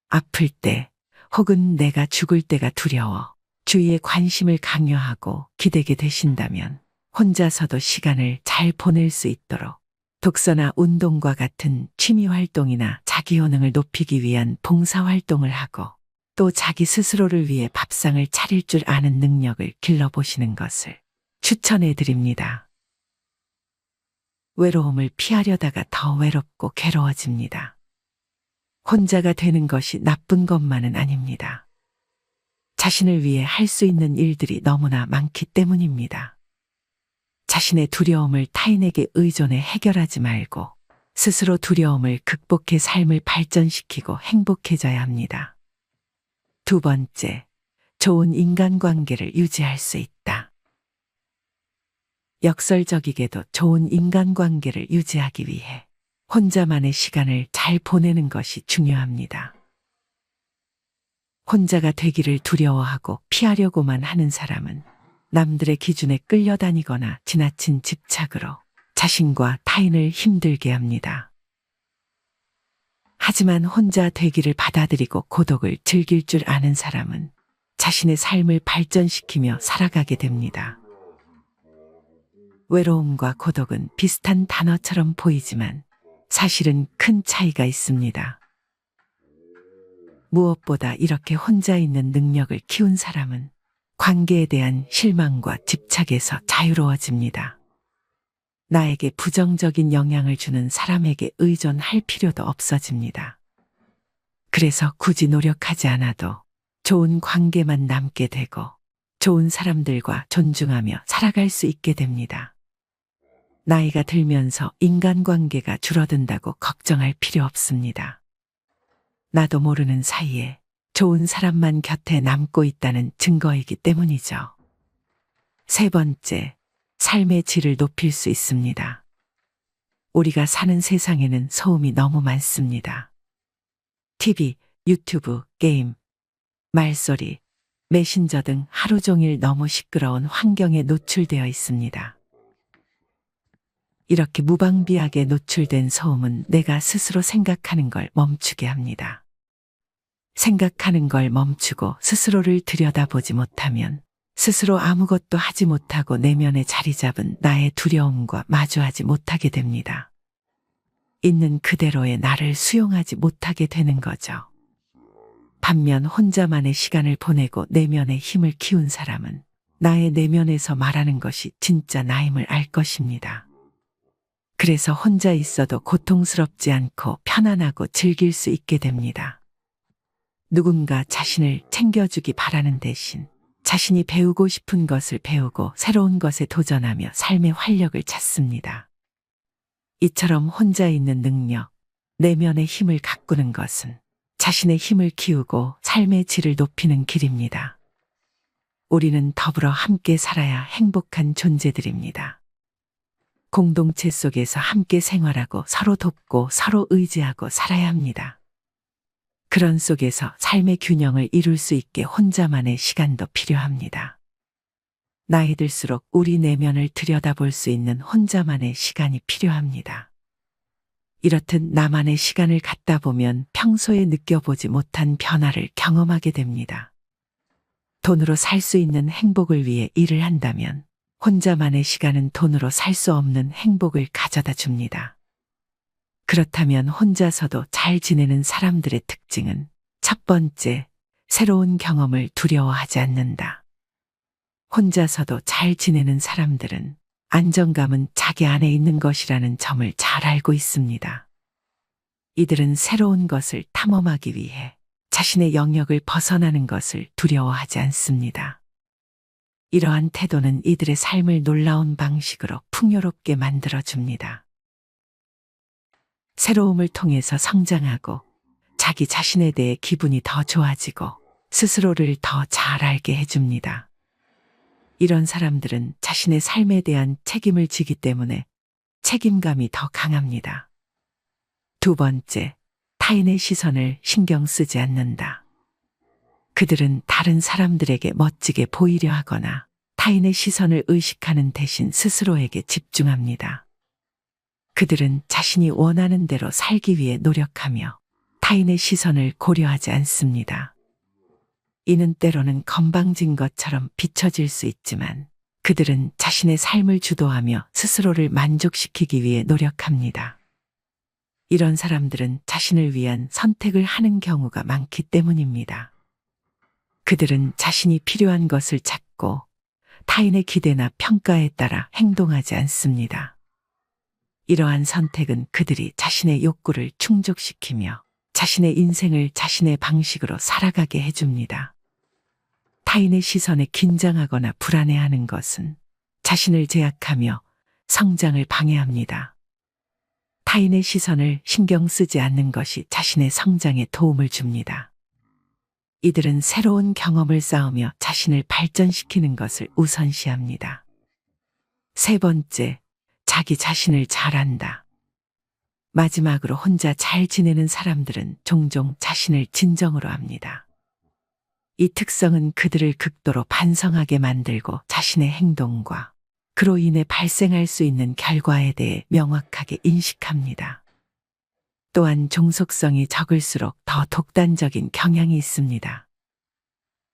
아플 때 혹은 내가 죽을 때가 두려워 주위에 관심을 강요하고 기대게 되신다면 혼자서도 시간을 잘 보낼 수 있도록 독서나 운동과 같은 취미 활동이나 자기 효능을 높이기 위한 봉사 활동을 하고 또 자기 스스로를 위해 밥상을 차릴 줄 아는 능력을 길러보시는 것을 추천해 드립니다. 외로움을 피하려다가 더 외롭고 괴로워집니다. 혼자가 되는 것이 나쁜 것만은 아닙니다. 자신을 위해 할 수 있는 일들이 너무나 많기 때문입니다. 자신의 두려움을 타인에게 의존해 해결하지 말고 스스로 두려움을 극복해 삶을 발전시키고 행복해져야 합니다. 두 번째, 좋은 인간관계를 유지할 수 있다. 역설적이게도 좋은 인간관계를 유지하기 위해 혼자만의 시간을 잘 보내는 것이 중요합니다. 혼자가 되기를 두려워하고 피하려고만 하는 사람은 남들의 기준에 끌려다니거나 지나친 집착으로 자신과 타인을 힘들게 합니다. 하지만 혼자 되기를 받아들이고 고독을 즐길 줄 아는 사람은 자신의 삶을 발전시키며 살아가게 됩니다. 외로움과 고독은 비슷한 단어처럼 보이지만 사실은 큰 차이가 있습니다. 무엇보다 이렇게 혼자 있는 능력을 키운 사람은 관계에 대한 실망과 집착에서 자유로워집니다. 나에게 부정적인 영향을 주는 사람에게 의존할 필요도 없어집니다. 그래서 굳이 노력하지 않아도 좋은 관계만 남게 되고 좋은 사람들과 존중하며 살아갈 수 있게 됩니다. 나이가 들면서 인간관계가 줄어든다고 걱정할 필요 없습니다. 나도 모르는 사이에 좋은 사람만 곁에 남고 있다는 증거이기 때문이죠. 세 번째, 삶의 질을 높일 수 있습니다. 우리가 사는 세상에는 소음이 너무 많습니다. TV, 유튜브, 게임, 말소리, 메신저 등 하루 종일 너무 시끄러운 환경에 노출되어 있습니다. 이렇게 무방비하게 노출된 소음은 내가 스스로 생각하는 걸 멈추게 합니다. 생각하는 걸 멈추고 스스로를 들여다보지 못하면 스스로 아무것도 하지 못하고 내면에 자리 잡은 나의 두려움과 마주하지 못하게 됩니다. 있는 그대로의 나를 수용하지 못하게 되는 거죠. 반면 혼자만의 시간을 보내고 내면의 힘을 키운 사람은 나의 내면에서 말하는 것이 진짜 나임을 알 것입니다. 그래서 혼자 있어도 고통스럽지 않고 편안하고 즐길 수 있게 됩니다. 누군가 자신을 챙겨주기 바라는 대신 자신이 배우고 싶은 것을 배우고 새로운 것에 도전하며 삶의 활력을 찾습니다. 이처럼 혼자 있는 능력, 내면의 힘을 가꾸는 것은 자신의 힘을 키우고 삶의 질을 높이는 길입니다. 우리는 더불어 함께 살아야 행복한 존재들입니다. 공동체 속에서 함께 생활하고 서로 돕고 서로 의지하고 살아야 합니다. 그런 속에서 삶의 균형을 이룰 수 있게 혼자만의 시간도 필요합니다. 나이 들수록 우리 내면을 들여다볼 수 있는 혼자만의 시간이 필요합니다. 이렇듯 나만의 시간을 갖다 보면 평소에 느껴보지 못한 변화를 경험하게 됩니다. 돈으로 살 수 있는 행복을 위해 일을 한다면 혼자만의 시간은 돈으로 살 수 없는 행복을 가져다 줍니다. 그렇다면 혼자서도 잘 지내는 사람들의 특징은 첫 번째, 새로운 경험을 두려워하지 않는다. 혼자서도 잘 지내는 사람들은 안정감은 자기 안에 있는 것이라는 점을 잘 알고 있습니다. 이들은 새로운 것을 탐험하기 위해 자신의 영역을 벗어나는 것을 두려워하지 않습니다. 이러한 태도는 이들의 삶을 놀라운 방식으로 풍요롭게 만들어줍니다. 새로움을 통해서 성장하고 자기 자신에 대해 기분이 더 좋아지고 스스로를 더 잘 알게 해줍니다. 이런 사람들은 자신의 삶에 대한 책임을 지기 때문에 책임감이 더 강합니다. 두 번째, 타인의 시선을 신경 쓰지 않는다. 그들은 다른 사람들에게 멋지게 보이려 하거나 타인의 시선을 의식하는 대신 스스로에게 집중합니다. 그들은 자신이 원하는 대로 살기 위해 노력하며 타인의 시선을 고려하지 않습니다. 이는 때로는 건방진 것처럼 비춰질 수 있지만 그들은 자신의 삶을 주도하며 스스로를 만족시키기 위해 노력합니다. 이런 사람들은 자신을 위한 선택을 하는 경우가 많기 때문입니다. 그들은 자신이 필요한 것을 찾고 타인의 기대나 평가에 따라 행동하지 않습니다. 이러한 선택은 그들이 자신의 욕구를 충족시키며 자신의 인생을 자신의 방식으로 살아가게 해줍니다. 타인의 시선에 긴장하거나 불안해하는 것은 자신을 제약하며 성장을 방해합니다. 타인의 시선을 신경 쓰지 않는 것이 자신의 성장에 도움을 줍니다. 이들은 새로운 경험을 쌓으며 자신을 발전시키는 것을 우선시합니다. 세 번째, 자기 자신을 잘 안다. 마지막으로 혼자 잘 지내는 사람들은 종종 자신을 진정으로 합니다. 이 특성은 그들을 극도로 반성하게 만들고 자신의 행동과 그로 인해 발생할 수 있는 결과에 대해 명확하게 인식합니다. 또한 종속성이 적을수록 더 독단적인 경향이 있습니다.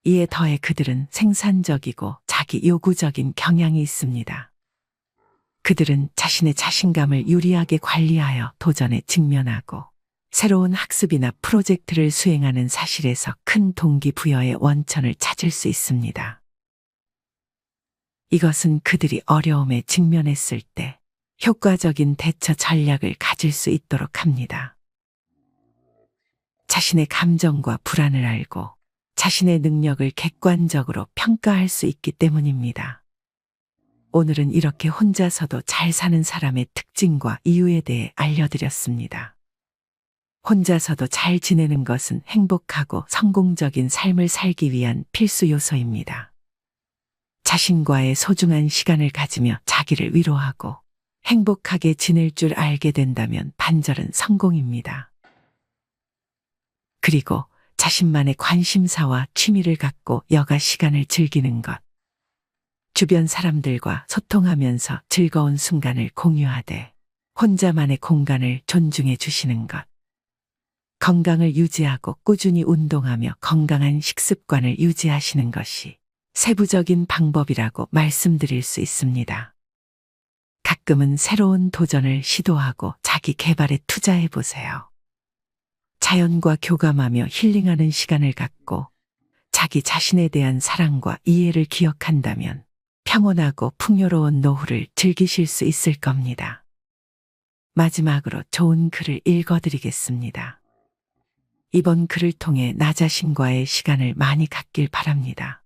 이에 더해 그들은 생산적이고 자기 요구적인 경향이 있습니다. 그들은 자신의 자신감을 유리하게 관리하여 도전에 직면하고 새로운 학습이나 프로젝트를 수행하는 사실에서 큰 동기부여의 원천을 찾을 수 있습니다. 이것은 그들이 어려움에 직면했을 때 효과적인 대처 전략을 가질 수 있도록 합니다. 자신의 감정과 불안을 알고 자신의 능력을 객관적으로 평가할 수 있기 때문입니다. 오늘은 이렇게 혼자서도 잘 사는 사람의 특징과 이유에 대해 알려드렸습니다. 혼자서도 잘 지내는 것은 행복하고 성공적인 삶을 살기 위한 필수 요소입니다. 자신과의 소중한 시간을 가지며 자기를 위로하고 행복하게 지낼 줄 알게 된다면 반절은 성공입니다. 그리고 자신만의 관심사와 취미를 갖고 여가 시간을 즐기는 것. 주변 사람들과 소통하면서 즐거운 순간을 공유하되 혼자만의 공간을 존중해 주시는 것. 건강을 유지하고 꾸준히 운동하며 건강한 식습관을 유지하시는 것이 세부적인 방법이라고 말씀드릴 수 있습니다. 가끔은 새로운 도전을 시도하고 자기 개발에 투자해 보세요. 자연과 교감하며 힐링하는 시간을 갖고 자기 자신에 대한 사랑과 이해를 기억한다면 평온하고 풍요로운 노후를 즐기실 수 있을 겁니다. 마지막으로 좋은 글을 읽어드리겠습니다. 이번 글을 통해 나 자신과의 시간을 많이 갖길 바랍니다.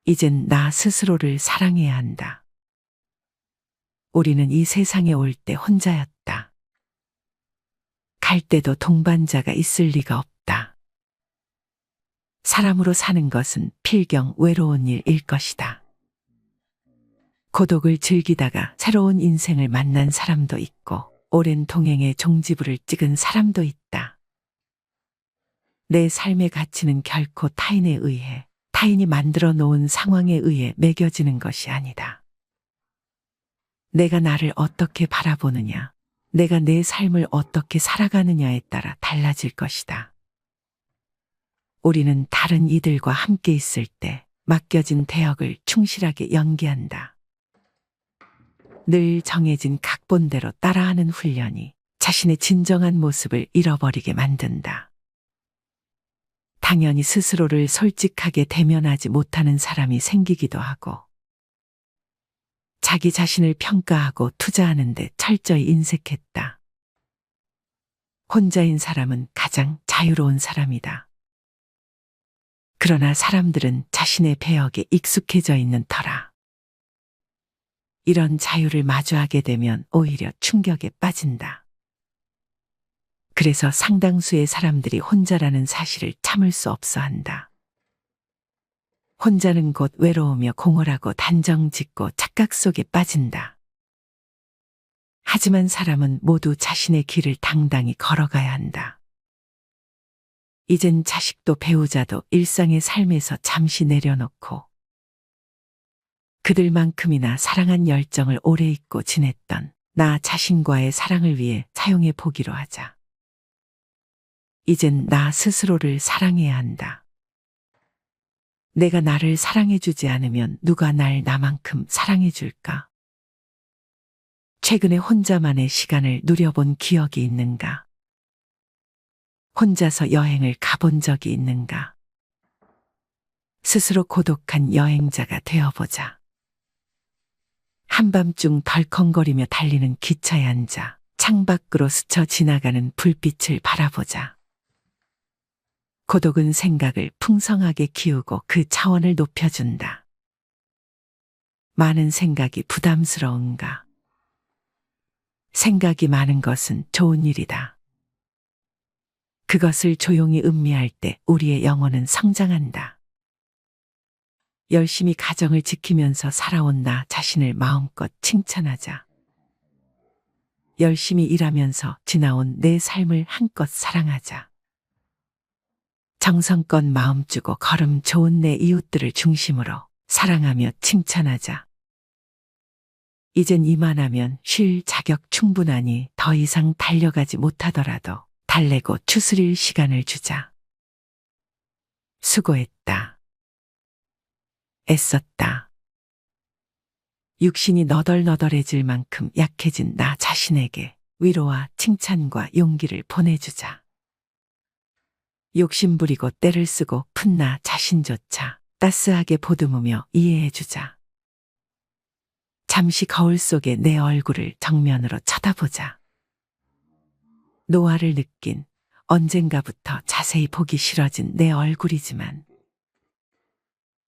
이젠 나 스스로를 사랑해야 한다. 우리는 이 세상에 올 때 혼자였다. 갈 때도 동반자가 있을 리가 없다. 사람으로 사는 것은 필경 외로운 일일 것이다. 고독을 즐기다가 새로운 인생을 만난 사람도 있고 오랜 동행의 종지부를 찍은 사람도 있다. 내 삶의 가치는 결코 타인에 의해, 타인이 만들어 놓은 상황에 의해 매겨지는 것이 아니다. 내가 나를 어떻게 바라보느냐, 내가 내 삶을 어떻게 살아가느냐에 따라 달라질 것이다. 우리는 다른 이들과 함께 있을 때 맡겨진 대역을 충실하게 연기한다. 늘 정해진 각본대로 따라하는 훈련이 자신의 진정한 모습을 잃어버리게 만든다. 당연히 스스로를 솔직하게 대면하지 못하는 사람이 생기기도 하고 자기 자신을 평가하고 투자하는 데 철저히 인색했다. 혼자인 사람은 가장 자유로운 사람이다. 그러나 사람들은 자신의 배역에 익숙해져 있는 터라 이런 자유를 마주하게 되면 오히려 충격에 빠진다. 그래서 상당수의 사람들이 혼자라는 사실을 참을 수 없어 한다. 혼자는 곧 외로우며 공허하고 단정 짓고 착각 속에 빠진다. 하지만 사람은 모두 자신의 길을 당당히 걸어가야 한다. 이젠 자식도 배우자도 일상의 삶에서 잠시 내려놓고 그들만큼이나 사랑한 열정을 오래 잊고 지냈던 나 자신과의 사랑을 위해 사용해 보기로 하자. 이젠 나 스스로를 사랑해야 한다. 내가 나를 사랑해주지 않으면 누가 날 나만큼 사랑해줄까? 최근에 혼자만의 시간을 누려본 기억이 있는가? 혼자서 여행을 가본 적이 있는가? 스스로 고독한 여행자가 되어보자. 한밤중 덜컹거리며 달리는 기차에 앉아 창밖으로 스쳐 지나가는 불빛을 바라보자. 고독은 생각을 풍성하게 키우고 그 차원을 높여준다. 많은 생각이 부담스러운가? 생각이 많은 것은 좋은 일이다. 그것을 조용히 음미할 때 우리의 영혼은 성장한다. 열심히 가정을 지키면서 살아온 나 자신을 마음껏 칭찬하자. 열심히 일하면서 지나온 내 삶을 한껏 사랑하자. 정성껏 마음 주고 걸음 좋은 내 이웃들을 중심으로 사랑하며 칭찬하자. 이젠 이만하면 쉴 자격 충분하니 더 이상 달려가지 못하더라도 달래고 추스릴 시간을 주자. 수고했다. 애썼다. 육신이 너덜너덜해질 만큼 약해진 나 자신에게 위로와 칭찬과 용기를 보내주자. 욕심부리고 때를 쓰고 푼 나 자신조차 따스하게 보듬으며 이해해주자. 잠시 거울 속에 내 얼굴을 정면으로 쳐다보자. 노화를 느낀 언젠가부터 자세히 보기 싫어진 내 얼굴이지만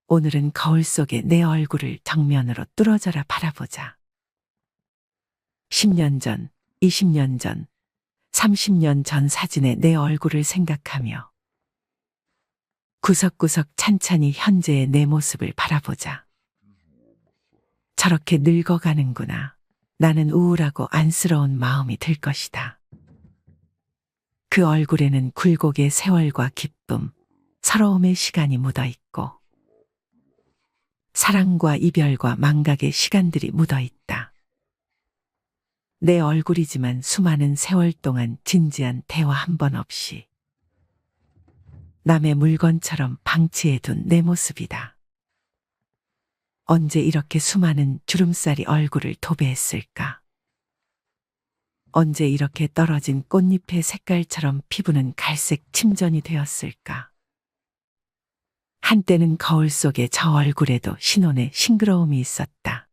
오늘은 거울 속에 내 얼굴을 정면으로 뚫어져라 바라보자. 10년 전, 20년 전, 30년 전 사진의 내 얼굴을 생각하며 구석구석 찬찬히 현재의 내 모습을 바라보자. 저렇게 늙어가는구나. 나는 우울하고 안쓰러운 마음이 들 것이다. 그 얼굴에는 굴곡의 세월과 기쁨, 서러움의 시간이 묻어있고 사랑과 이별과 망각의 시간들이 묻어있다. 내 얼굴이지만 수많은 세월 동안 진지한 대화 한 번 없이 남의 물건처럼 방치해둔 내 모습이다. 언제 이렇게 수많은 주름살이 얼굴을 도배했을까? 언제 이렇게 떨어진 꽃잎의 색깔처럼 피부는 갈색 침전이 되었을까? 한때는 거울 속에 저 얼굴에도 신혼의 싱그러움이 있었다.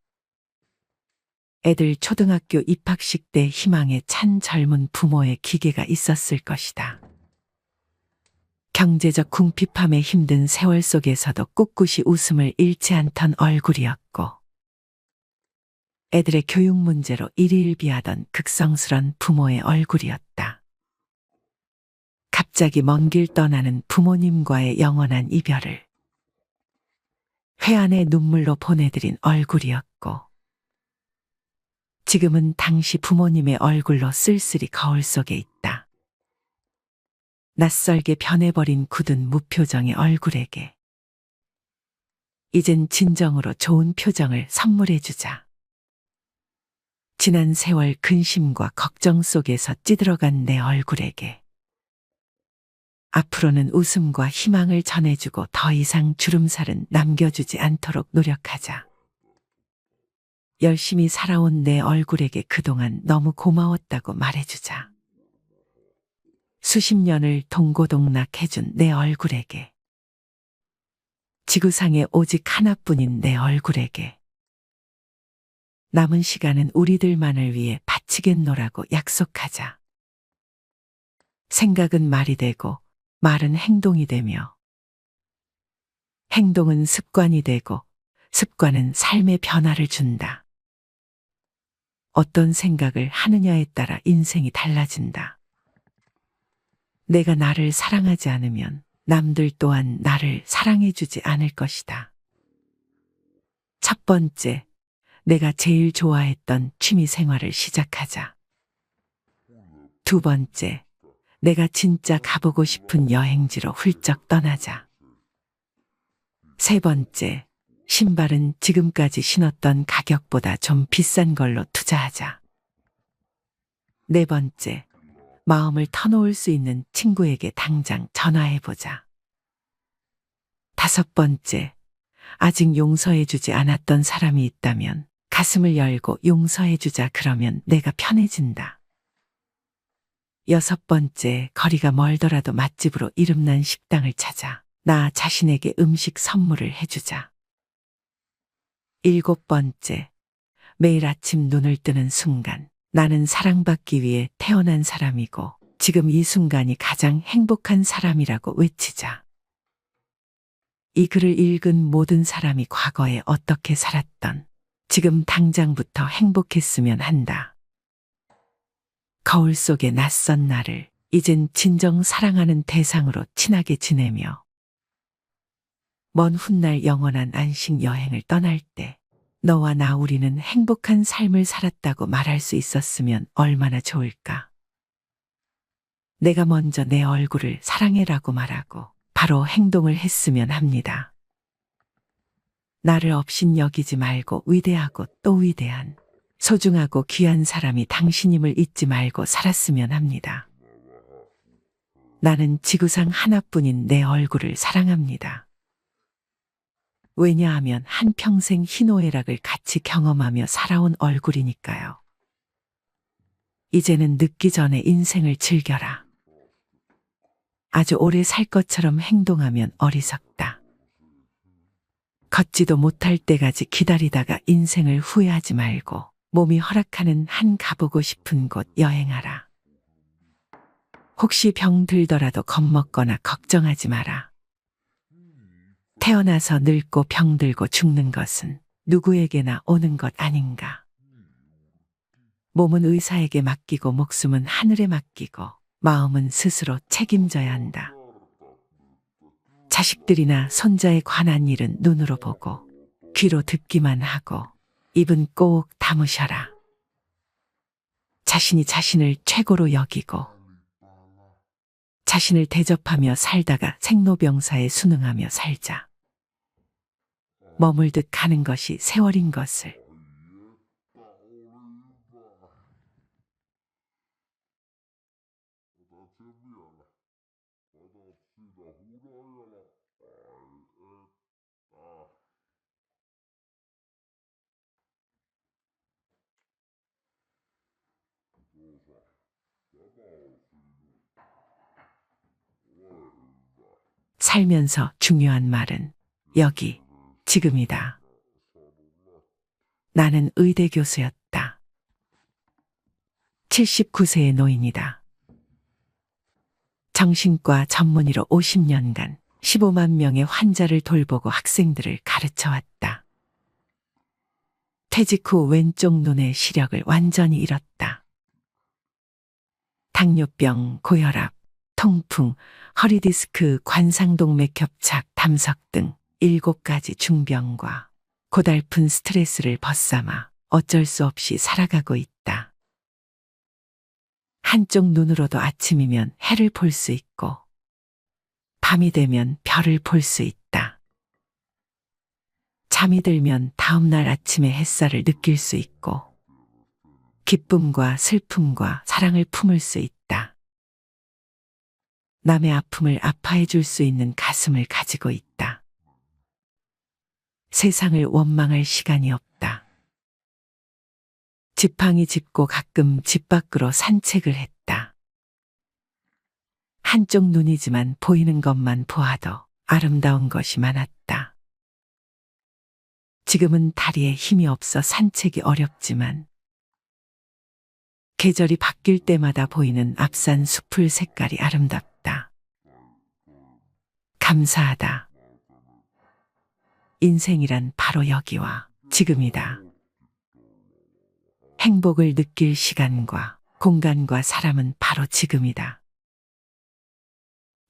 애들 초등학교 입학식 때 희망에 찬 젊은 부모의 기계가 있었을 것이다. 경제적 궁핍함에 힘든 세월 속에서도 꿋꿋이 웃음을 잃지 않던 얼굴이었고 애들의 교육 문제로 일희일비하던 극성스런 부모의 얼굴이었다. 갑자기 먼 길 떠나는 부모님과의 영원한 이별을 회한의 눈물로 보내드린 얼굴이었고 지금은 당시 부모님의 얼굴로 쓸쓸히 거울 속에 있다. 낯설게 변해버린 굳은 무표정의 얼굴에게 이젠 진정으로 좋은 표정을 선물해주자. 지난 세월 근심과 걱정 속에서 찌들어간 내 얼굴에게 앞으로는 웃음과 희망을 전해주고 더 이상 주름살은 남겨주지 않도록 노력하자. 열심히 살아온 내 얼굴에게 그동안 너무 고마웠다고 말해주자. 수십 년을 동고동락해준 내 얼굴에게 지구상에 오직 하나뿐인 내 얼굴에게 남은 시간은 우리들만을 위해 바치겠노라고 약속하자. 생각은 말이 되고 말은 행동이 되며 행동은 습관이 되고 습관은 삶의 변화를 준다. 어떤 생각을 하느냐에 따라 인생이 달라진다. 내가 나를 사랑하지 않으면 남들 또한 나를 사랑해주지 않을 것이다. 첫 번째, 내가 제일 좋아했던 취미 생활을 시작하자. 두 번째, 내가 진짜 가보고 싶은 여행지로 훌쩍 떠나자. 세 번째, 신발은 지금까지 신었던 가격보다 좀 비싼 걸로 투자하자. 네 번째, 마음을 터놓을 수 있는 친구에게 당장 전화해보자. 다섯 번째, 아직 용서해주지 않았던 사람이 있다면 가슴을 열고 용서해주자. 그러면 내가 편해진다. 여섯 번째, 거리가 멀더라도 맛집으로 이름난 식당을 찾아 나 자신에게 음식 선물을 해주자. 일곱 번째, 매일 아침 눈을 뜨는 순간 나는 사랑받기 위해 태어난 사람이고 지금 이 순간이 가장 행복한 사람이라고 외치자. 이 글을 읽은 모든 사람이 과거에 어떻게 살았던 지금 당장부터 행복했으면 한다. 거울 속의 낯선 나를 이젠 진정 사랑하는 대상으로 친하게 지내며 먼 훗날 영원한 안식 여행을 떠날 때 너와 나 우리는 행복한 삶을 살았다고 말할 수 있었으면 얼마나 좋을까. 내가 먼저 내 얼굴을 사랑해라고 말하고 바로 행동을 했으면 합니다. 나를 없인 여기지 말고 위대하고 또 위대한 소중하고 귀한 사람이 당신임을 잊지 말고 살았으면 합니다. 나는 지구상 하나뿐인 내 얼굴을 사랑합니다. 왜냐하면 한평생 희노애락을 같이 경험하며 살아온 얼굴이니까요. 이제는 늦기 전에 인생을 즐겨라. 아주 오래 살 것처럼 행동하면 어리석다. 걷지도 못할 때까지 기다리다가 인생을 후회하지 말고 몸이 허락하는 한 가보고 싶은 곳 여행하라. 혹시 병 들더라도 겁먹거나 걱정하지 마라. 태어나서 늙고 병들고 죽는 것은 누구에게나 오는 것 아닌가. 몸은 의사에게 맡기고 목숨은 하늘에 맡기고 마음은 스스로 책임져야 한다. 자식들이나 손자에 관한 일은 눈으로 보고 귀로 듣기만 하고 입은 꼭 다무셔라. 자신이 자신을 최고로 여기고 자신을 대접하며 살다가 생로병사에 순응하며 살자. 머물듯 가는 것이 세월인 것을. 살면서 중요한 말은 여기, 지금이다. 나는 의대 교수였다. 79세의 노인이다. 정신과 전문의로 50년간 15만 명의 환자를 돌보고 학생들을 가르쳐 왔다. 퇴직 후 왼쪽 눈의 시력을 완전히 잃었다. 당뇨병, 고혈압, 통풍, 허리디스크, 관상동맥 협착, 담석 등 7가지 중병과 고달픈 스트레스를 벗삼아 어쩔 수 없이 살아가고 있다. 한쪽 눈으로도 아침이면 해를 볼 수 있고 밤이 되면 별을 볼 수 있다. 잠이 들면 다음날 아침에 햇살을 느낄 수 있고 기쁨과 슬픔과 사랑을 품을 수 있다. 남의 아픔을 아파해 줄 수 있는 가슴을 가지고 있다. 세상을 원망할 시간이 없다. 지팡이 짚고 가끔 집 밖으로 산책을 했다. 한쪽 눈이지만 보이는 것만 보아도 아름다운 것이 많았다. 지금은 다리에 힘이 없어 산책이 어렵지만 계절이 바뀔 때마다 보이는 앞산 숲풀 색깔이 아름답다. 감사하다. 인생이란 바로 여기와 지금이다. 행복을 느낄 시간과 공간과 사람은 바로 지금이다.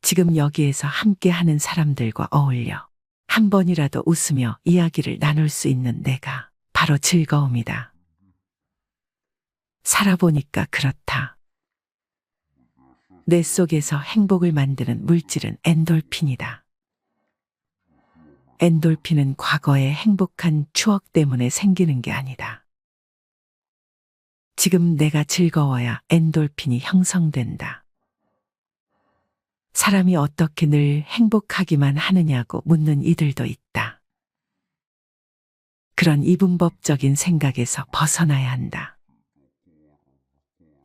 지금 여기에서 함께하는 사람들과 어울려 한 번이라도 웃으며 이야기를 나눌 수 있는 내가 바로 즐거움이다. 살아보니까 그렇다. 내 속에서 행복을 만드는 물질은 엔돌핀이다. 엔돌핀은 과거의 행복한 추억 때문에 생기는 게 아니다. 지금 내가 즐거워야 엔돌핀이 형성된다. 사람이 어떻게 늘 행복하기만 하느냐고 묻는 이들도 있다. 그런 이분법적인 생각에서 벗어나야 한다.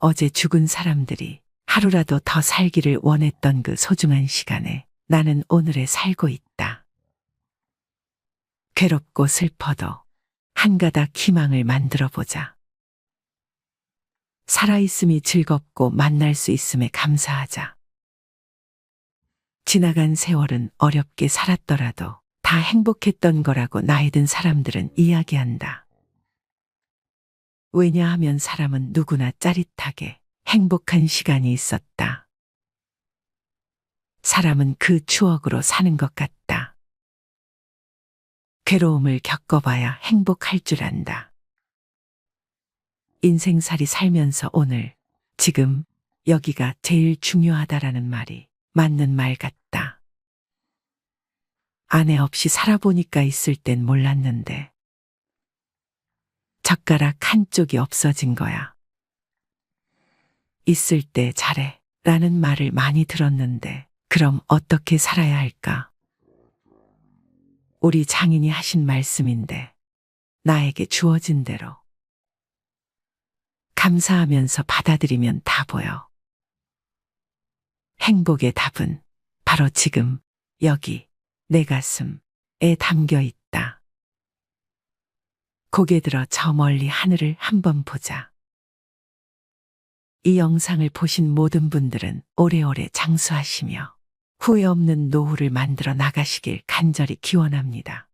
어제 죽은 사람들이 하루라도 더 살기를 원했던 그 소중한 시간에 나는 오늘에 살고 있다. 괴롭고 슬퍼도 한 가닥 희망을 만들어 보자. 살아있음이 즐겁고 만날 수 있음에 감사하자. 지나간 세월은 어렵게 살았더라도 다 행복했던 거라고 나이 든 사람들은 이야기한다. 왜냐하면 사람은 누구나 짜릿하게 행복한 시간이 있었다. 사람은 그 추억으로 사는 것 같다. 괴로움을 겪어봐야 행복할 줄 안다. 인생살이 살면서 오늘, 지금, 여기가 제일 중요하다라는 말이 맞는 말 같다. 아내 없이 살아보니까 있을 땐 몰랐는데, 젓가락 한쪽이 없어진 거야. 있을 때 잘해 라는 말을 많이 들었는데, 그럼 어떻게 살아야 할까? 우리 장인이 하신 말씀인데, 나에게 주어진 대로 감사하면서 받아들이면 다 보여. 행복의 답은 바로 지금, 여기, 내 가슴에 담겨 있다. 고개 들어 저 멀리 하늘을 한번 보자. 이 영상을 보신 모든 분들은 오래오래 장수하시며 후회 없는 노후를 만들어 나가시길 간절히 기원합니다.